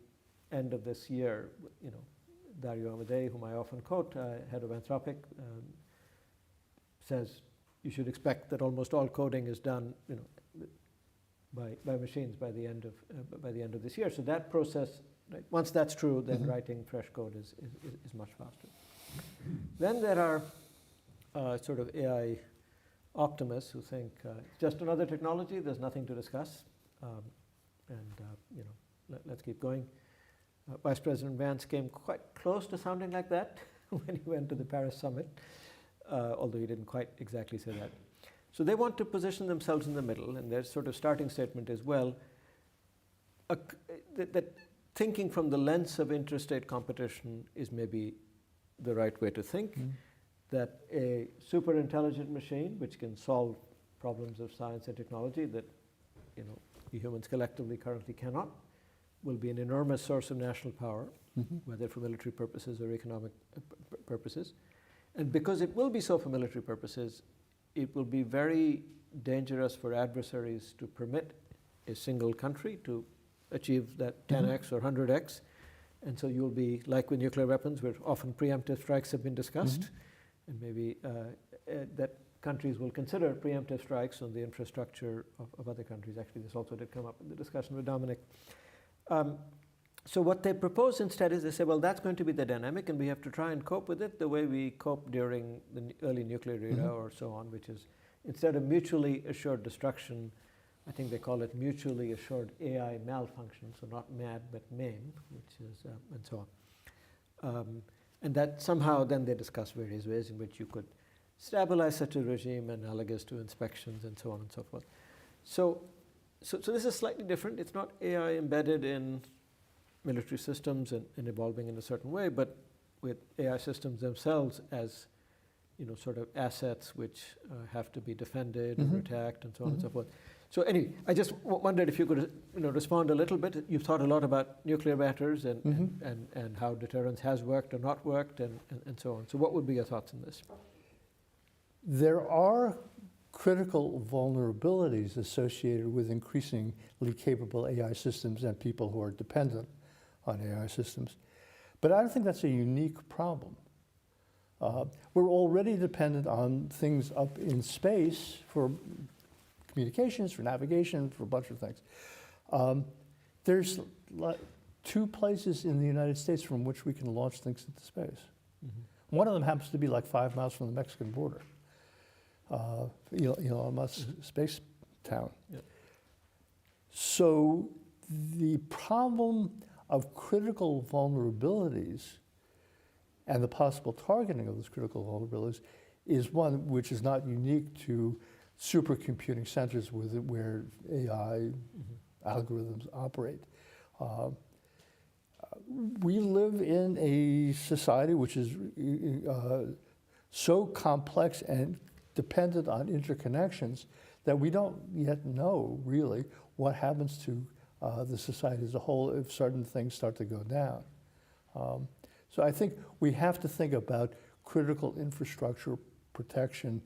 end of this year, Dario Amodei, whom I often quote, head of Anthropic, says you should expect that almost all coding is done, by machines by the end of this year. So that process, right, once that's true, then writing fresh code is much faster. Then there are sort of AI optimists who think it's just another technology, there's nothing to discuss, let's keep going. Vice President Vance came quite close to sounding like that when he went to the Paris summit, although he didn't quite exactly say that. So they want to position themselves in the middle, and their sort of starting statement is, well, that thinking from the lens of interstate competition is maybe the right way to think, that a super intelligent machine which can solve problems of science and technology that we humans collectively currently cannot, will be an enormous source of national power, whether for military purposes or economic purposes. And because it will be so for military purposes, it will be very dangerous for adversaries to permit a single country to achieve that 10x or 100x. And so you'll be, like with nuclear weapons, where often preemptive strikes have been discussed, and maybe that countries will consider preemptive strikes on the infrastructure of other countries. Actually, this also did come up in the discussion with Dominic. So what they propose instead is they say, well, that's going to be the dynamic, and we have to try and cope with it the way we coped during the early nuclear era or so on, which is instead of mutually assured destruction, I think they call it mutually assured AI malfunction, so not MAD, but MAME, which is, and so on. And that somehow then they discuss various ways in which you could stabilize such a regime analogous to inspections and so on and so forth. So this is slightly different. It's not AI embedded in military systems and evolving in a certain way, but with AI systems themselves as sort of assets which have to be defended or attacked and so on and so forth. So anyway, I just wondered if you could respond a little bit. You've thought a lot about nuclear matters and how deterrence has worked or not worked and so on. So what would be your thoughts on this? There are critical vulnerabilities associated with increasingly capable AI systems and people who are dependent on AI systems. But I don't think that's a unique problem. We're already dependent on things up in space for communications, for navigation, for a bunch of things. There's 2 places in the United States from which we can launch things into space. One of them happens to be like 5 miles from the Mexican border. Elon Musk's space town. Yep. So the problem of critical vulnerabilities and the possible targeting of those critical vulnerabilities is one which is not unique to supercomputing centers where AI algorithms operate. We live in a society which is so complex and dependent on interconnections that we don't yet know really what happens to the society as a whole if certain things start to go down. So I think we have to think about critical infrastructure protection,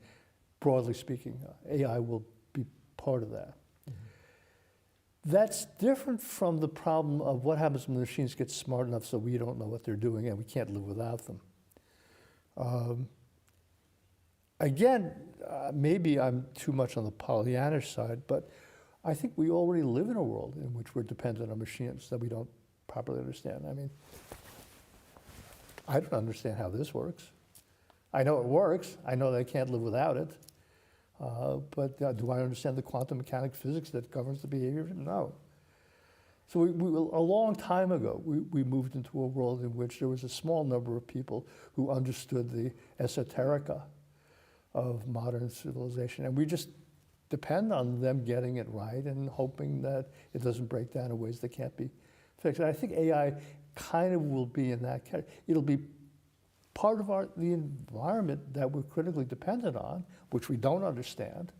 broadly speaking. AI will be part of that. That's different from the problem of what happens when the machines get smart enough so we don't know what they're doing and we can't live without them. Again, maybe I'm too much on the Pollyannish side, but I think we already live in a world in which we're dependent on machines that we don't properly understand. I mean, I don't understand how this works. I know it works. I know that I can't live without it. But do I understand the quantum mechanics physics that governs the behavior? No. So a long time ago, we moved into a world in which there was a small number of people who understood the esoterica of modern civilization. And we just depend on them getting it right and hoping that it doesn't break down in ways that can't be fixed. And I think AI kind of will be in that category. It'll be part of the environment that we're critically dependent on, which we don't understand,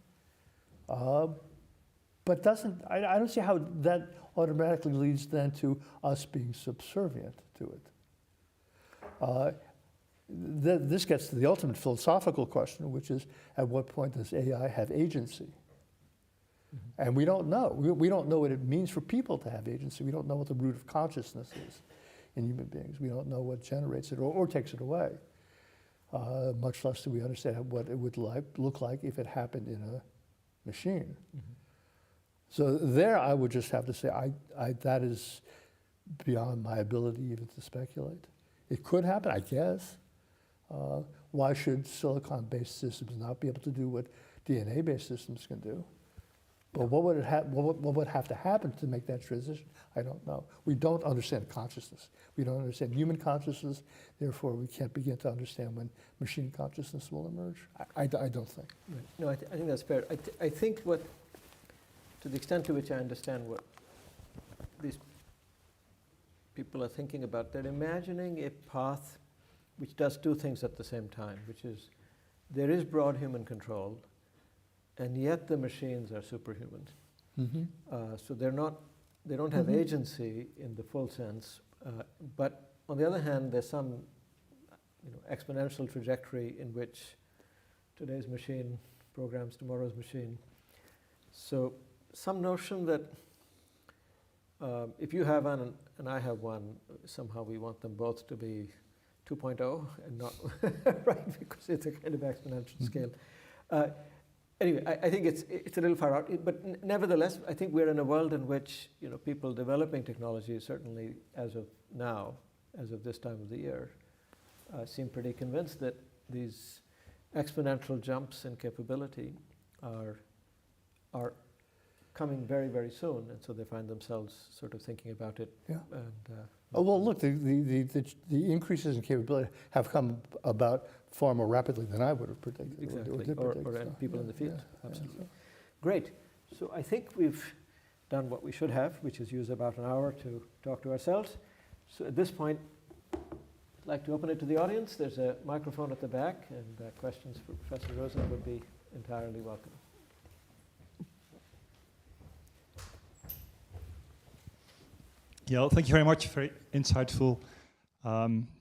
but I don't see how that automatically leads then to us being subservient to it. This gets to the ultimate philosophical question, which is, at what point does AI have agency? And we don't know. We don't know what it means for people to have agency. We don't know what the root of consciousness is in human beings. We don't know what generates it or takes it away. much less do we understand what it would look like if it happened in a machine. Mm-hmm. So there I would just have to say, that is beyond my ability even to speculate. It could happen, I guess. Why should silicon-based systems not be able to do what DNA-based systems can do? But what would have to happen to make that transition? I don't know. We don't understand consciousness. We don't understand human consciousness. Therefore, we can't begin to understand when machine consciousness will emerge. I don't think. Right. No, I think that's fair. I think what, to the extent to which I understand what these people are thinking about, they're imagining a path which does two things at the same time, which is there is broad human control, and yet the machines are superhuman. Mm-hmm. So they don't have agency in the full sense, but on the other hand, there's some exponential trajectory in which today's machine programs tomorrow's machine. So some notion that if you have one and I have one, somehow we want them both to be 2.0 and not right, because it's a kind of exponential scale. Anyway, I think it's a little far out, but nevertheless, I think we're in a world in which people developing technology, certainly as of now, as of this time of the year, seem pretty convinced that these exponential jumps in capability are coming very, very soon, and so they find themselves sort of thinking about it. Yeah. And, well, look, the increases in capability have come about far more rapidly than I would have predicted. Exactly, or people in the field. Yeah, Absolutely. so. Great. So I think we've done what we should have, which is use about an hour to talk to ourselves. So at this point, I'd like to open it to the audience. There's a microphone at the back, and questions for Professor Rosen would be entirely welcome. Yeah, well, thank you very much. Very insightful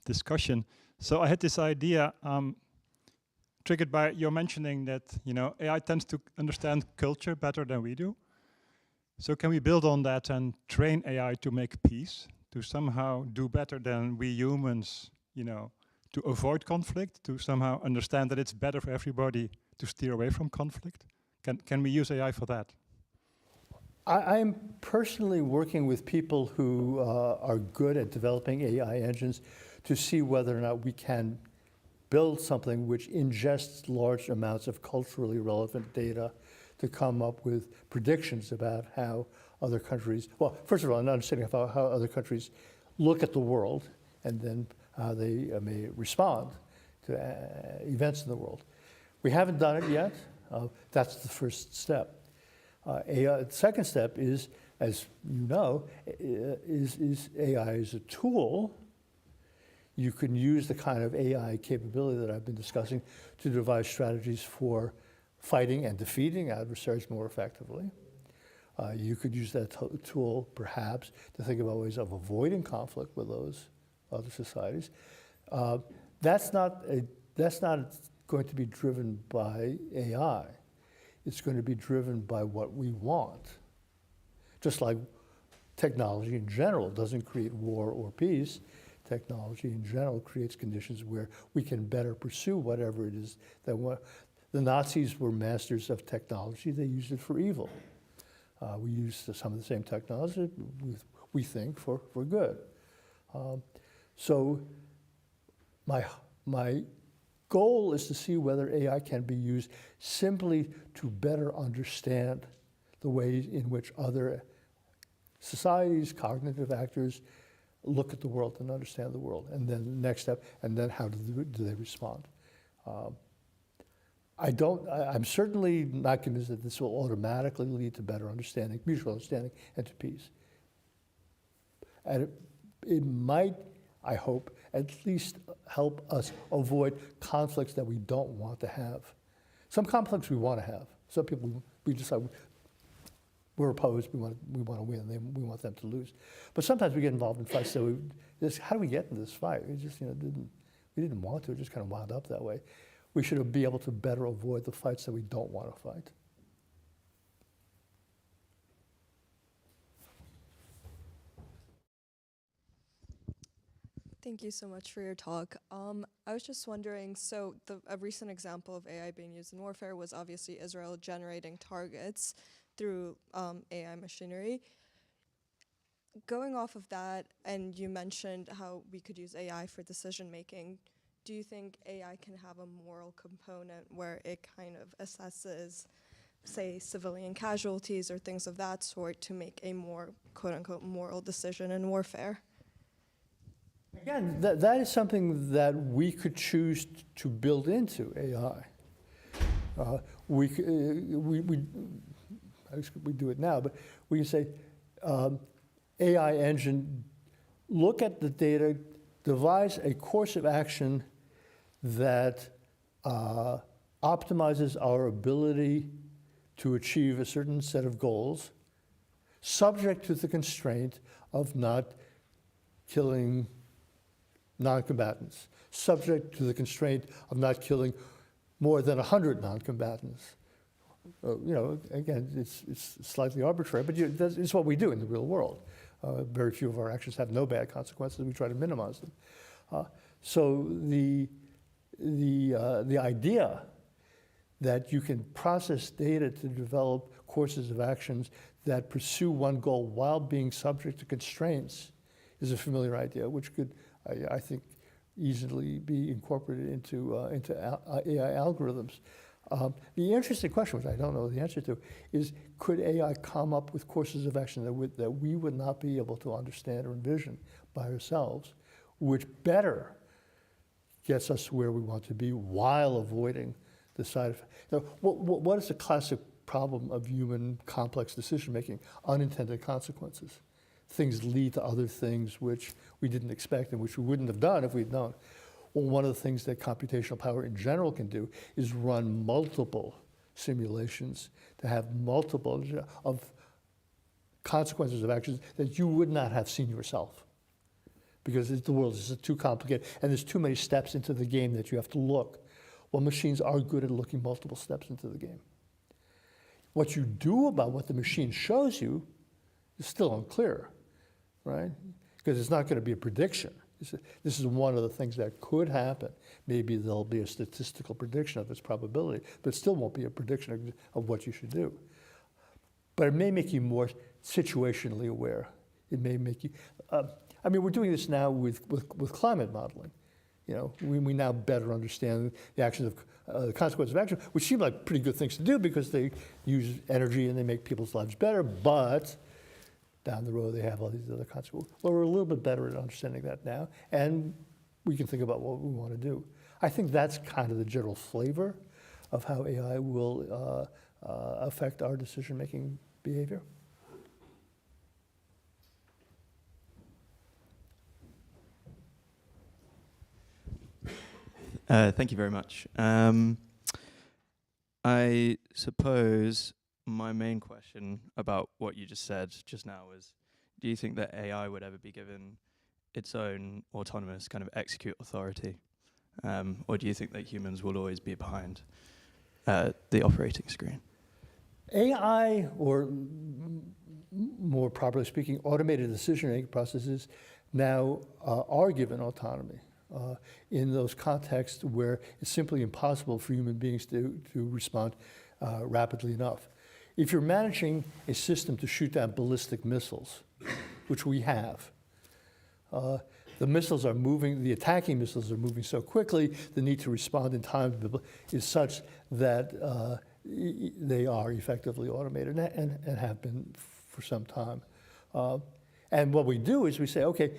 discussion. So I had this idea triggered by your mentioning that AI tends to understand culture better than we do. So can we build on that and train AI to make peace, to somehow do better than we humans, to avoid conflict, to somehow understand that it's better for everybody to steer away from conflict? Can we use AI for that? I'm personally working with people who are good at developing AI engines to see whether or not we can build something which ingests large amounts of culturally relevant data to come up with predictions about how other countries, well, first of all, an understanding of how other countries look at the world and then how they may respond to events in the world. We haven't done it yet. That's the first step. The second step is, as you know, is AI is a tool. You can use the kind of AI capability that I've been discussing to devise strategies for fighting and defeating adversaries more effectively. You could use that tool, perhaps, to think about ways of avoiding conflict with those other societies. That's not going to be driven by AI. It's going to be driven by what we want. Just like technology in general doesn't create war or peace, technology in general creates conditions where we can better pursue whatever it is that the Nazis were masters of technology. They used it for evil. We use some of the same technology, we think, for good. So my goal is to see whether AI can be used simply to better understand the ways in which other societies, cognitive actors, look at the world and understand the world. And then the next step, and then how do they respond? I'm certainly not convinced that this will automatically lead to better understanding, mutual understanding, and to peace. And it might, I hope, at least help us avoid conflicts that we don't want to have. Some conflicts we want to have. Some people, we decide we're opposed, we want to win, we want them to lose. But sometimes we get involved in fights, so how do we get in this fight? We just we didn't want to, it just kind of wound up that way. We should be able to better avoid the fights that we don't want to fight. Thank you so much for your talk. I was just wondering, so a recent example of AI being used in warfare was obviously Israel generating targets through AI machinery. Going off of that, and you mentioned how we could use AI for decision making, do you think AI can have a moral component where it kind of assesses, say, civilian casualties or things of that sort to make a more, quote unquote, moral decision in warfare? Again, that is something that we could choose to build into AI. We do it now, but we can say, AI engine, look at the data, devise a course of action that optimizes our ability to achieve a certain set of goals, subject to the constraint of not killing non-combatants, subject to the constraint of not killing more than 100 non-combatants. Again, it's slightly arbitrary, but it's what we do in the real world. Very few of our actions have no bad consequences. We try to minimize them. So the idea that you can process data to develop courses of actions that pursue one goal while being subject to constraints is a familiar idea, which could, I think, easily be incorporated into AI algorithms. The interesting question, which I don't know the answer to, is could AI come up with courses of action that we would not be able to understand or envision by ourselves, which better gets us where we want to be while avoiding the side effect. What is the classic problem of human complex decision making? Unintended consequences. Things lead to other things which we didn't expect and which we wouldn't have done if we'd known. Well, one of the things that computational power in general can do is run multiple simulations to have multiple of consequences of actions that you would not have seen yourself. Because the world is too complicated and there's too many steps into the game that you have to look. Well, machines are good at looking multiple steps into the game. What you do about what the machine shows you is still unclear, right? Because it's not going to be a prediction. This is one of the things that could happen. Maybe there'll be a statistical prediction of its probability, but it still won't be a prediction of what you should do. But it may make you more situationally aware. It may make you, we're doing this now with climate modeling. We now better understand the actions of the consequences of action, which seem like pretty good things to do because they use energy and they make people's lives better, but down the road they have all these other consequences. Well, we're a little bit better at understanding that now, and we can think about what we want to do. I think that's kind of the general flavor of how AI will affect our decision-making behavior. Thank you very much. I suppose my main question about what you just said just now was, do you think that AI would ever be given its own autonomous kind of execute authority? Or do you think that humans will always be behind the operating screen? AI, or more properly speaking, automated decision-making processes now are given autonomy. In those contexts where it's simply impossible for human beings to respond rapidly enough. If you're managing a system to shoot down ballistic missiles, which we have, the missiles are moving, the attacking missiles are moving so quickly, the need to respond in time is such that they are effectively automated and have been for some time. And what we do is we say, okay,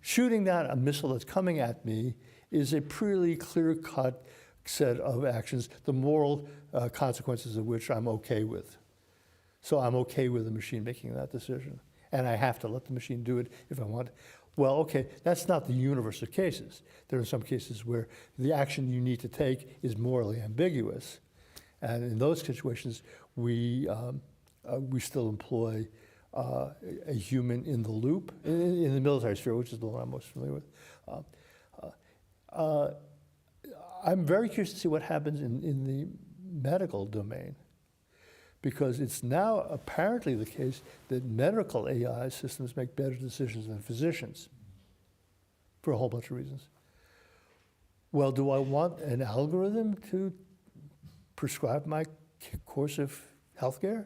shooting down a missile that's coming at me is a pretty clear-cut set of actions, the moral consequences of which I'm okay with. So I'm okay with the machine making that decision. And I have to let the machine do it if I want. Well, okay, that's not the universe of cases. There are some cases where the action you need to take is morally ambiguous. And in those situations, we still employ a human in the loop, in the military sphere, which is the one I'm most familiar with. I'm very curious to see what happens in the medical domain, because it's now apparently the case that medical AI systems make better decisions than physicians for a whole bunch of reasons. Well, do I want an algorithm to prescribe my course of healthcare?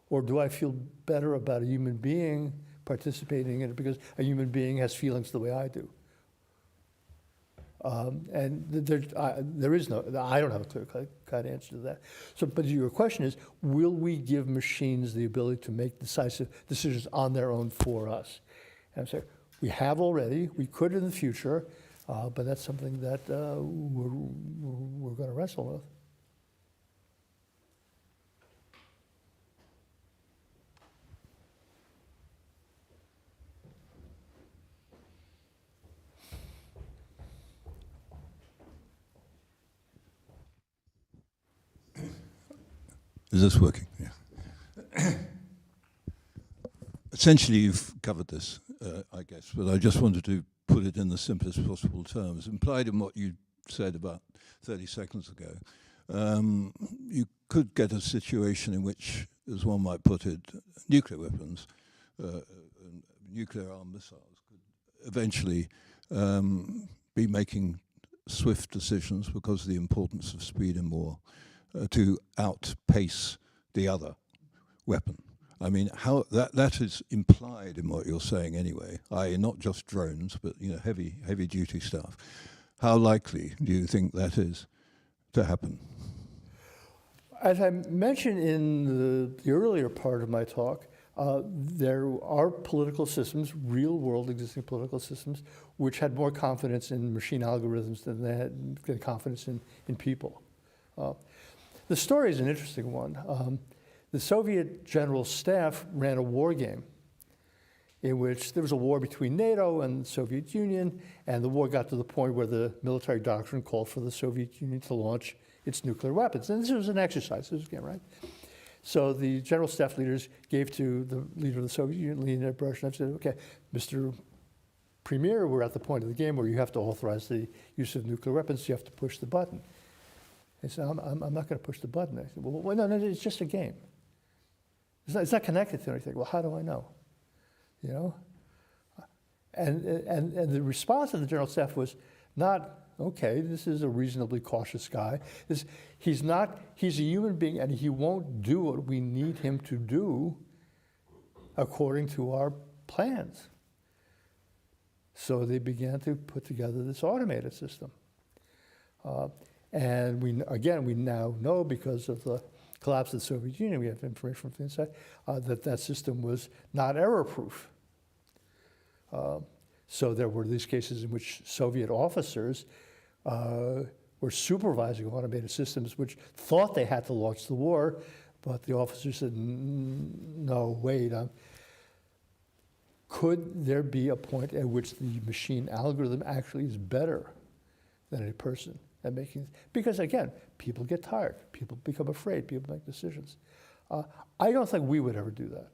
Or do I feel better about a human being participating in it because a human being has feelings the way I do? And there is no, I don't have a clear-cut answer to that. So, but your question is, will we give machines the ability to make decisive decisions on their own for us? And so we have already, we could in the future, but that's something that we're going to wrestle with. Is this working? Yeah. Essentially, you've covered this, I guess, but I just wanted to put it in the simplest possible terms. Implied in what you said about 30 seconds ago, you could get a situation in which, as one might put it, nuclear weapons, nuclear armed missiles could eventually be making swift decisions because of the importance of speed in war to outpace the other weapon. I mean, how that is implied in what you're saying anyway, i.e. not just drones, but heavy duty stuff. How likely do you think that is to happen? As I mentioned in the earlier part of my talk, there are political systems, real-world existing political systems, which had more confidence in machine algorithms than they had confidence in people. The story is an interesting one. The Soviet General Staff ran a war game in which there was a war between NATO and the Soviet Union, and the war got to the point where the military doctrine called for the Soviet Union to launch its nuclear weapons. And this was an exercise, this was a game, right? So the General Staff leaders gave to the leader of the Soviet Union, Leonid Brezhnev, said, okay, Mr. Premier, we're at the point of the game where you have to authorize the use of nuclear weapons, you have to push the button. He said, I'm not going to push the button. I said, well, no, it's just a game. It's not connected to anything. Well, how do I know? You know? And the response of the General Staff was not, okay, this is a reasonably cautious guy. He's a human being, and he won't do what we need him to do according to our plans. So they began to put together this automated system. And we now know, because of the collapse of the Soviet Union, we have information from the inside, that system was not error-proof. So there were these cases in which Soviet officers were supervising automated systems which thought they had to launch the war, but the officers said, no, wait. Could there be a point at which the machine algorithm actually is better than a person at making? Because again, people get tired, people become afraid, people make decisions. I don't think we would ever do that.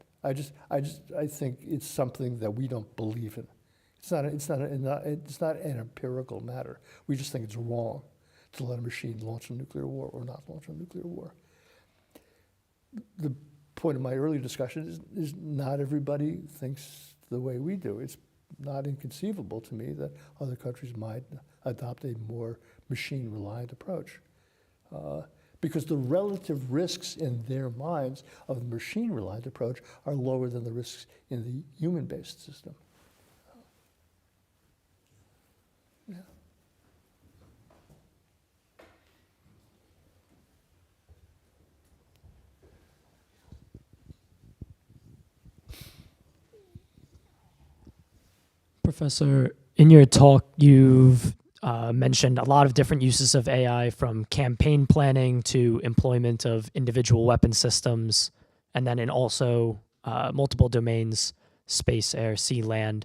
I think it's something that we don't believe in. It's not an empirical matter. We just think it's wrong to let a machine launch a nuclear war or not launch a nuclear war. The point of my earlier discussion is not everybody thinks the way we do. It's not inconceivable to me that other countries might adopt a more machine-reliant approach. Because the relative risks in their minds of the machine-reliant approach are lower than the risks in the human-based system. Yeah. Professor, in your talk, you've mentioned a lot of different uses of AI, from campaign planning to employment of individual weapon systems, and then in also multiple domains, space, air, sea, land.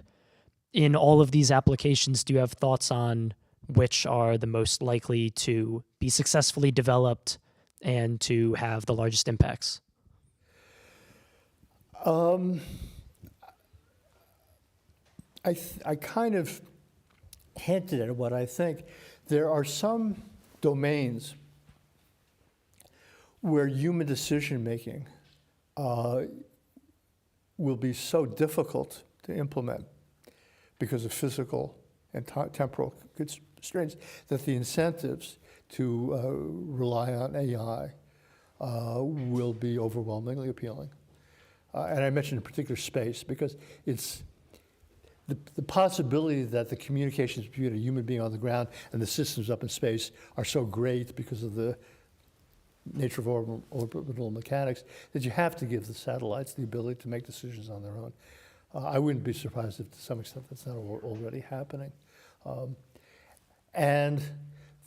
In all of these applications, do you have thoughts on which are the most likely to be successfully developed and to have the largest impacts? I kind of hinted at what I think. There are some domains where human decision-making will be so difficult to implement because of physical and temporal constraints, that the incentives to rely on AI will be overwhelmingly appealing. And I mentioned in particular space because it's the possibility that the communications between a human being on the ground and the systems up in space are so great because of the nature of orbital mechanics that you have to give the satellites the ability to make decisions on their own. I wouldn't be surprised if to some extent that's not already happening. And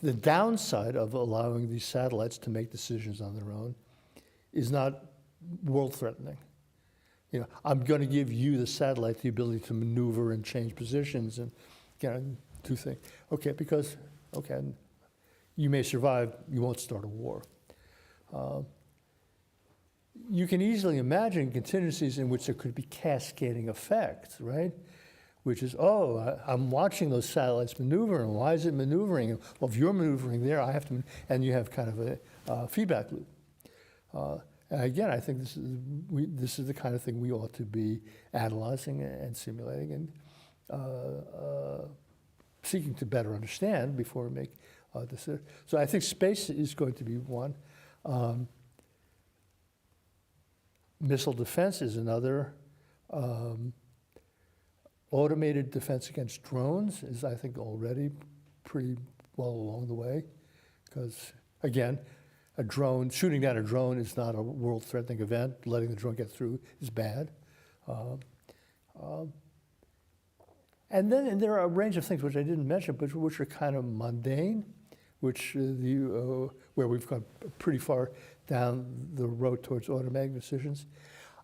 the downside of allowing these satellites to make decisions on their own is not world-threatening. You know, I'm going to give you, the satellite, the ability to maneuver and change positions and do things. Okay, because, okay, you may survive, you won't start a war. You can easily imagine contingencies in which there could be cascading effects, right? Which is, I'm watching those satellites maneuver, and why is it maneuvering? Well, if you're maneuvering there, I have to, and you have kind of a feedback loop. And again, I think this is the kind of thing we ought to be analyzing and simulating and seeking to better understand before we make decisions. So I think space is going to be one. Missile defense is another. Automated defense against drones is, I think, already pretty well along the way. Because, again, shooting down a drone is not a world-threatening event. Letting the drone get through is bad. And then there are a range of things which I didn't mention, but which are kind of mundane, which where we've gone pretty far down the road towards automatic decisions.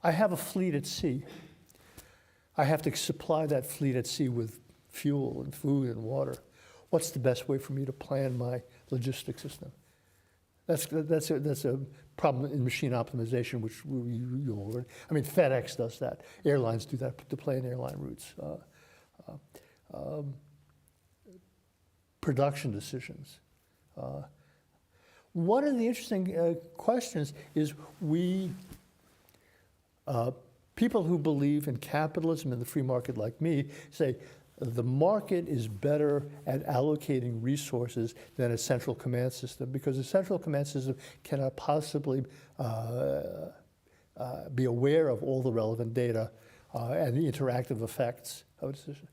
I have a fleet at sea. I have to supply that fleet at sea with fuel and food and water. What's the best way for me to plan my logistics system? That's a problem in machine optimization, which you'll learn. I mean, FedEx does that. Airlines do that to plan airline routes. Production decisions. One of the interesting questions is people who believe in capitalism and the free market like me say the market is better at allocating resources than a central command system because a central command system cannot possibly be aware of all the relevant data and the interactive effects of a decision.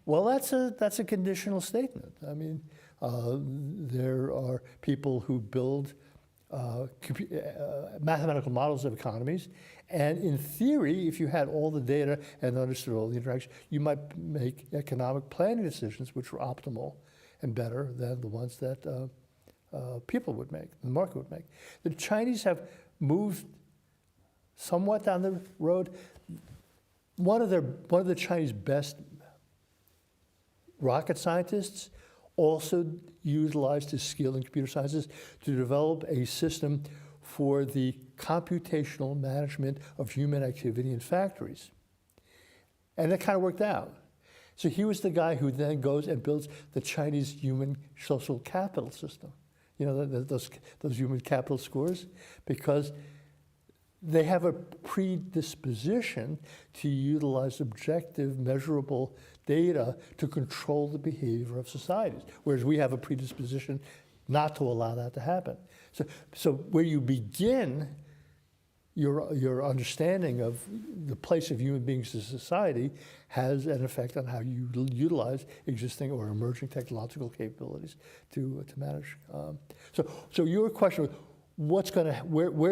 Well, that's a conditional statement. I mean, there are people who build mathematical models of economies, and in theory, if you had all the data and understood all the interactions, you might make economic planning decisions which were optimal and better than the ones that people would make, the market would make. The Chinese have moved somewhat down the road. One of the Chinese best rocket scientists also utilized his skill in computer sciences to develop a system for the computational management of human activity in factories. And that kind of worked out. So he was the guy who then goes and builds the Chinese human social capital system. You know, those human capital scores, because they have a predisposition to utilize objective, measurable data to control the behavior of societies, whereas we have a predisposition not to allow that to happen. So where you begin your understanding of the place of human beings in society has an effect on how you utilize existing or emerging technological capabilities to manage. So your question, where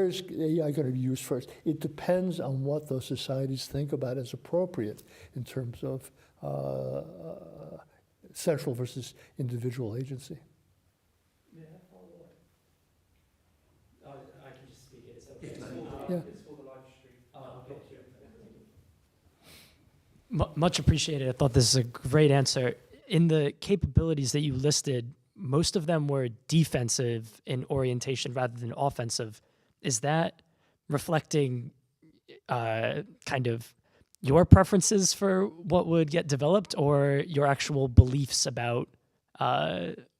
is AI going to be used first? It depends on what those societies think about as appropriate in terms of central versus individual agency. May I follow up? I can just speak it. It's okay. Yeah. It's for the live stream. Okay. Much appreciated. I thought this is a great answer. In the capabilities that you listed, most of them were defensive in orientation rather than offensive. Is that reflecting kind of your preferences for what would get developed or your actual beliefs about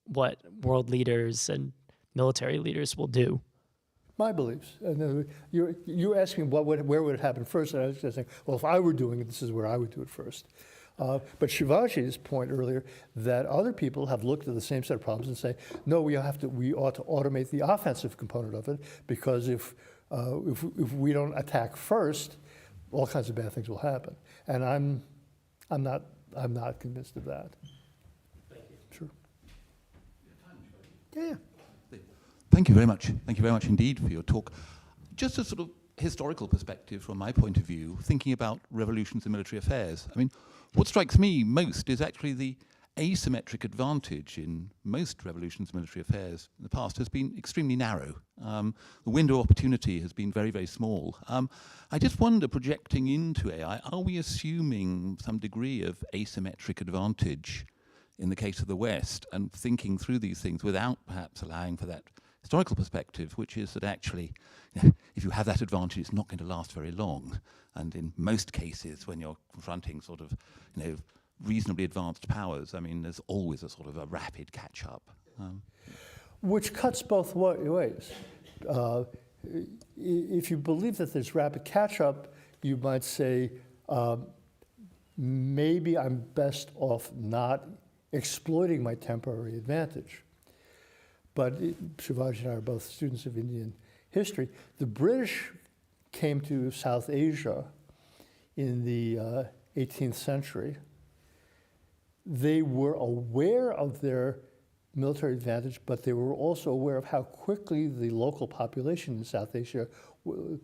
what world leaders and military leaders will do? My beliefs. And you're asking where would it happen first, and I was just saying, well, if I were doing it, this is where I would do it first. But Shivaji's point earlier that other people have looked at the same set of problems and say, no, we ought to automate the offensive component of it, because if we don't attack first, all kinds of bad things will happen. And I'm not convinced of that. Thank you. Sure. Yeah. Thank you very much. Thank you very much indeed for your talk. Just a sort of historical perspective from my point of view, thinking about revolutions in military affairs. I mean, what strikes me most is actually the asymmetric advantage in most revolutions in military affairs in the past has been extremely narrow. The window of opportunity has been very, very small. I just wonder, projecting into AI, are we assuming some degree of asymmetric advantage in the case of the West, and thinking through these things without perhaps allowing for that historical perspective, which is that actually, if you have that advantage, it's not going to last very long. And in most cases, when you're confronting sort of, reasonably advanced powers, I mean, there's always a sort of a rapid catch-up. Which cuts both ways. If you believe that there's rapid catch-up, you might say, maybe I'm best off not exploiting my temporary advantage. But Shivaji and I are both students of Indian history. The British came to South Asia in the 18th century. They were aware of their military advantage, but they were also aware of how quickly the local population in South Asia,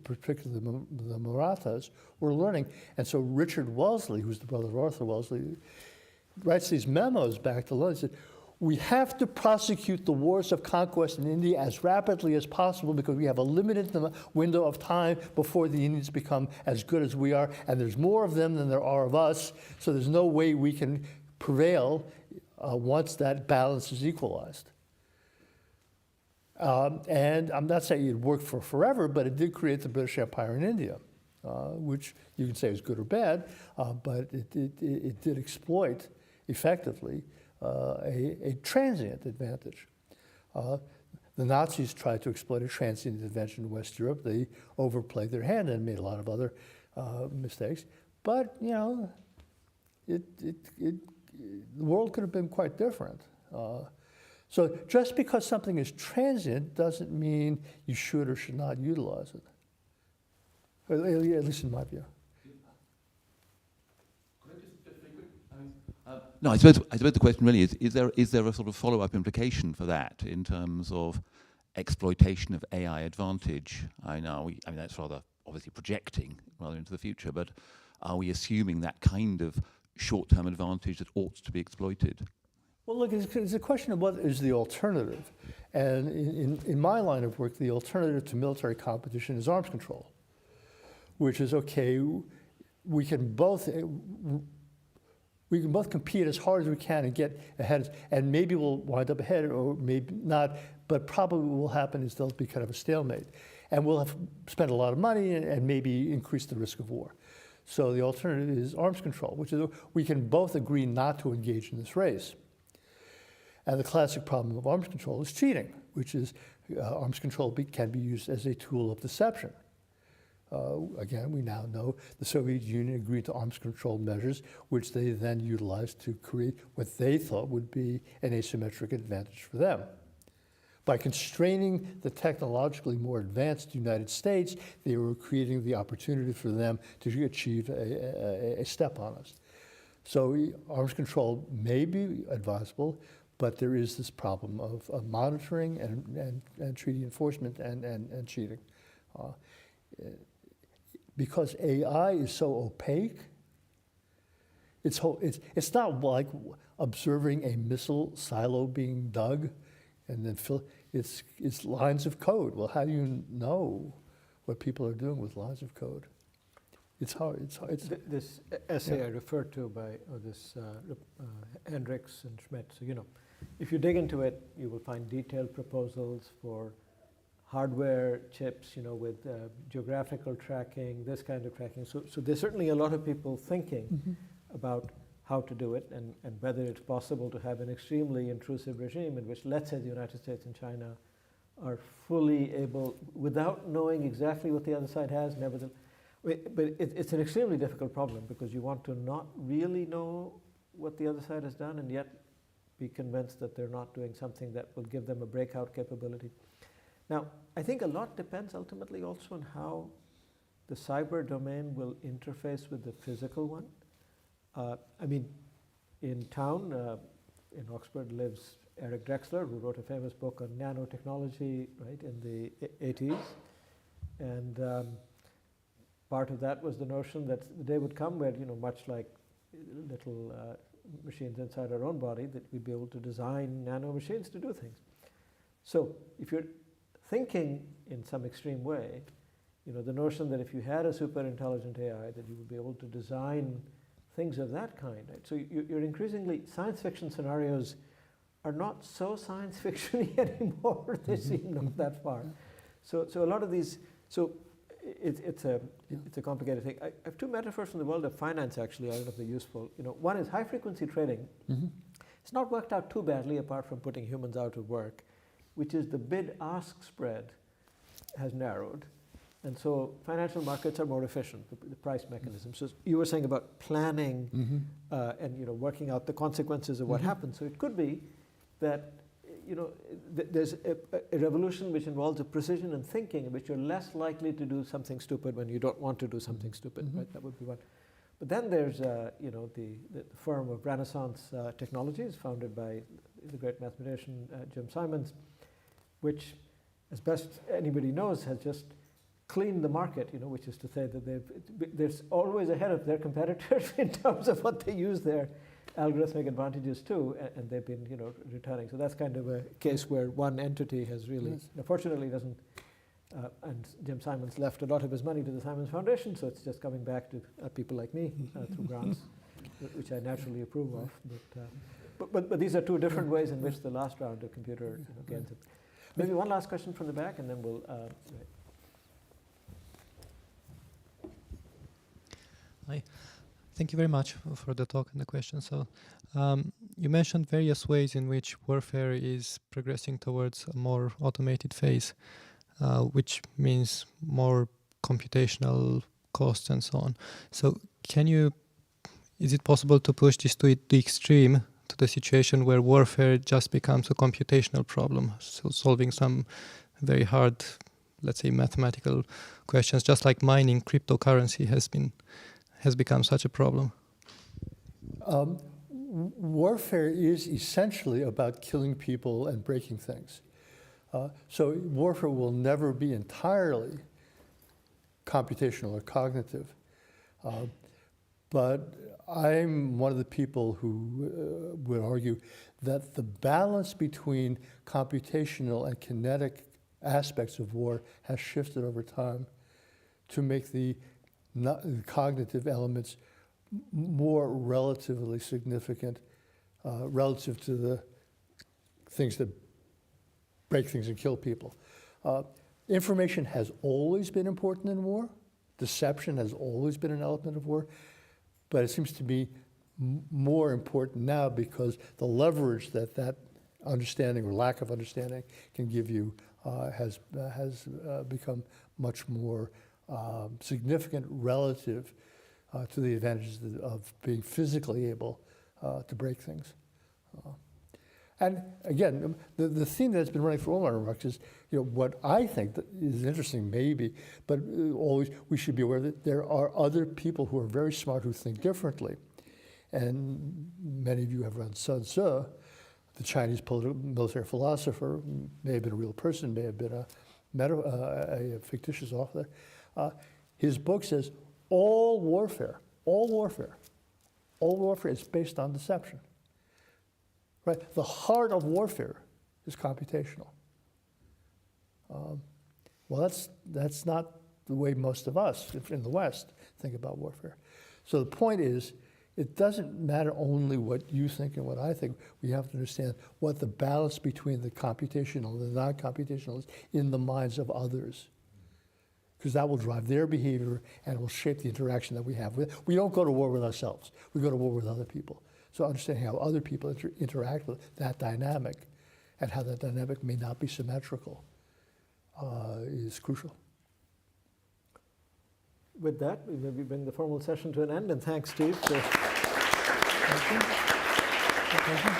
particularly the Marathas, were learning. And so Richard Wellesley, who's the brother of Arthur Wellesley, writes these memos back to London. He said, we have to prosecute the wars of conquest in India as rapidly as possible because we have a limited window of time before the Indians become as good as we are, and there's more of them than there are of us, so there's no way we can prevail once that balance is equalized. And I'm not saying it worked for forever, but it did create the British Empire in India, which you can say is good or bad, but it did exploit effectively a transient advantage. The Nazis tried to exploit a transient advantage in West Europe. They overplayed their hand and made a lot of other mistakes. But, the world could have been quite different. So just because something is transient doesn't mean you should or should not utilize it, at least in my view. No, I suppose the question really is there a sort of follow-up implication for that in terms of exploitation of AI advantage? I mean, that's rather obviously projecting rather into the future, but are we assuming that kind of short-term advantage that ought to be exploited? Well, look, it's a question of what is the alternative. And in my line of work, the alternative to military competition is arms control, which is, okay, we can both compete as hard as we can and get ahead, and maybe we'll wind up ahead or maybe not, but probably what will happen is there'll be kind of a stalemate. And we'll have spent a lot of money and maybe increase the risk of war. So the alternative is arms control, which is we can both agree not to engage in this race. And the classic problem of arms control is cheating, which is arms control can be used as a tool of deception. Again, we now know the Soviet Union agreed to arms control measures, which they then utilized to create what they thought would be an asymmetric advantage for them. By constraining the technologically more advanced United States, they were creating the opportunity for them to achieve a step on us. So arms control may be advisable, but there is this problem of monitoring and treaty enforcement and cheating. Because AI is so opaque, it's not like observing a missile silo being dug and then it's lines of code. Well, how do you know what people are doing with lines of code? It's hard. This essay I referred to by Hendricks and Schmidt. So, if you dig into it, you will find detailed proposals for hardware chips, with geographical tracking, this kind of tracking. So there's certainly a lot of people thinking about how to do it and whether it's possible to have an extremely intrusive regime in which, let's say, the United States and China are fully able, without knowing exactly what the other side has, nevertheless. But it's an extremely difficult problem because you want to not really know what the other side has done and yet be convinced that they're not doing something that will give them a breakout capability. Now, I think a lot depends ultimately also on how the cyber domain will interface with the physical one. I mean, in town, in Oxford lives Eric Drexler, who wrote a famous book on nanotechnology, right, in the 80s. And part of that was the notion that the day would come where, much like little machines inside our own body, that we'd be able to design nano machines to do things. So if you're thinking in some extreme way, the notion that if you had a super intelligent AI, that you would be able to design things of that kind. Right? So you're increasingly, science fiction scenarios are not so science fiction anymore. They seem not that far. So a lot of these, it's a complicated thing. I have two metaphors from the world of finance, actually. I don't know if they're useful. One is high frequency trading. It's not worked out too badly apart from putting humans out of work, which is the bid-ask spread has narrowed. And so financial markets are more efficient, the price mechanism. So you were saying about planning and working out the consequences of what happens. So it could be that there's a revolution which involves a precision in thinking in which you're less likely to do something stupid when you don't want to do something stupid. Right? That would be one. But then there's the firm of Renaissance Technologies, founded by the great mathematician Jim Simons, which, as best anybody knows, has just cleaned the market, which is to say that they're always ahead of their competitors in terms of what they use their algorithmic advantages to, and they've been, returning. So that's kind of a case where one entity has really, fortunately doesn't, and Jim Simons left a lot of his money to the Simons Foundation, so it's just coming back to people like me through grants, which I naturally approve of. But these are two different ways in which the last round of computer gains it. Maybe one last question from the back, and then we'll. Hi. Thank you very much for the talk and the question. So you mentioned various ways in which warfare is progressing towards a more automated phase, which means more computational costs and so on. So is it possible to push this to the extreme, to the situation where warfare just becomes a computational problem, so solving some very hard, let's say, mathematical questions, just like mining cryptocurrency has become such a problem? Warfare is essentially about killing people and breaking things. So warfare will never be entirely computational or cognitive. But I'm one of the people who would argue that the balance between computational and kinetic aspects of war has shifted over time to make the cognitive elements more relatively significant relative to the things that break things and kill people. Information has always been important in war. Deception has always been an element of war. But it seems to be more important now because the leverage that understanding or lack of understanding can give you has become much more significant relative to the advantages of being physically able to break things. And again, the theme that's been running for all our remarks is, what I think that is interesting maybe, but always we should be aware that there are other people who are very smart who think differently. And many of you have read Sun Tzu, the Chinese military philosopher, may have been a real person, may have been a fictitious author. His book says all warfare is based on deception. Right? The heart of warfare is computational. Well, that's not the way most of us in the West think about warfare. So the point is, it doesn't matter only what you think and what I think. We have to understand what the balance between the computational and the non-computational is in the minds of others, because that will drive their behavior and will shape the interaction that we have. We don't go to war with ourselves. We go to war with other people. So understanding how other people interact with that dynamic and how that dynamic may not be symmetrical is crucial. with that, we maybe bring the formal session to an end, and thanks, Steve. For Thank you.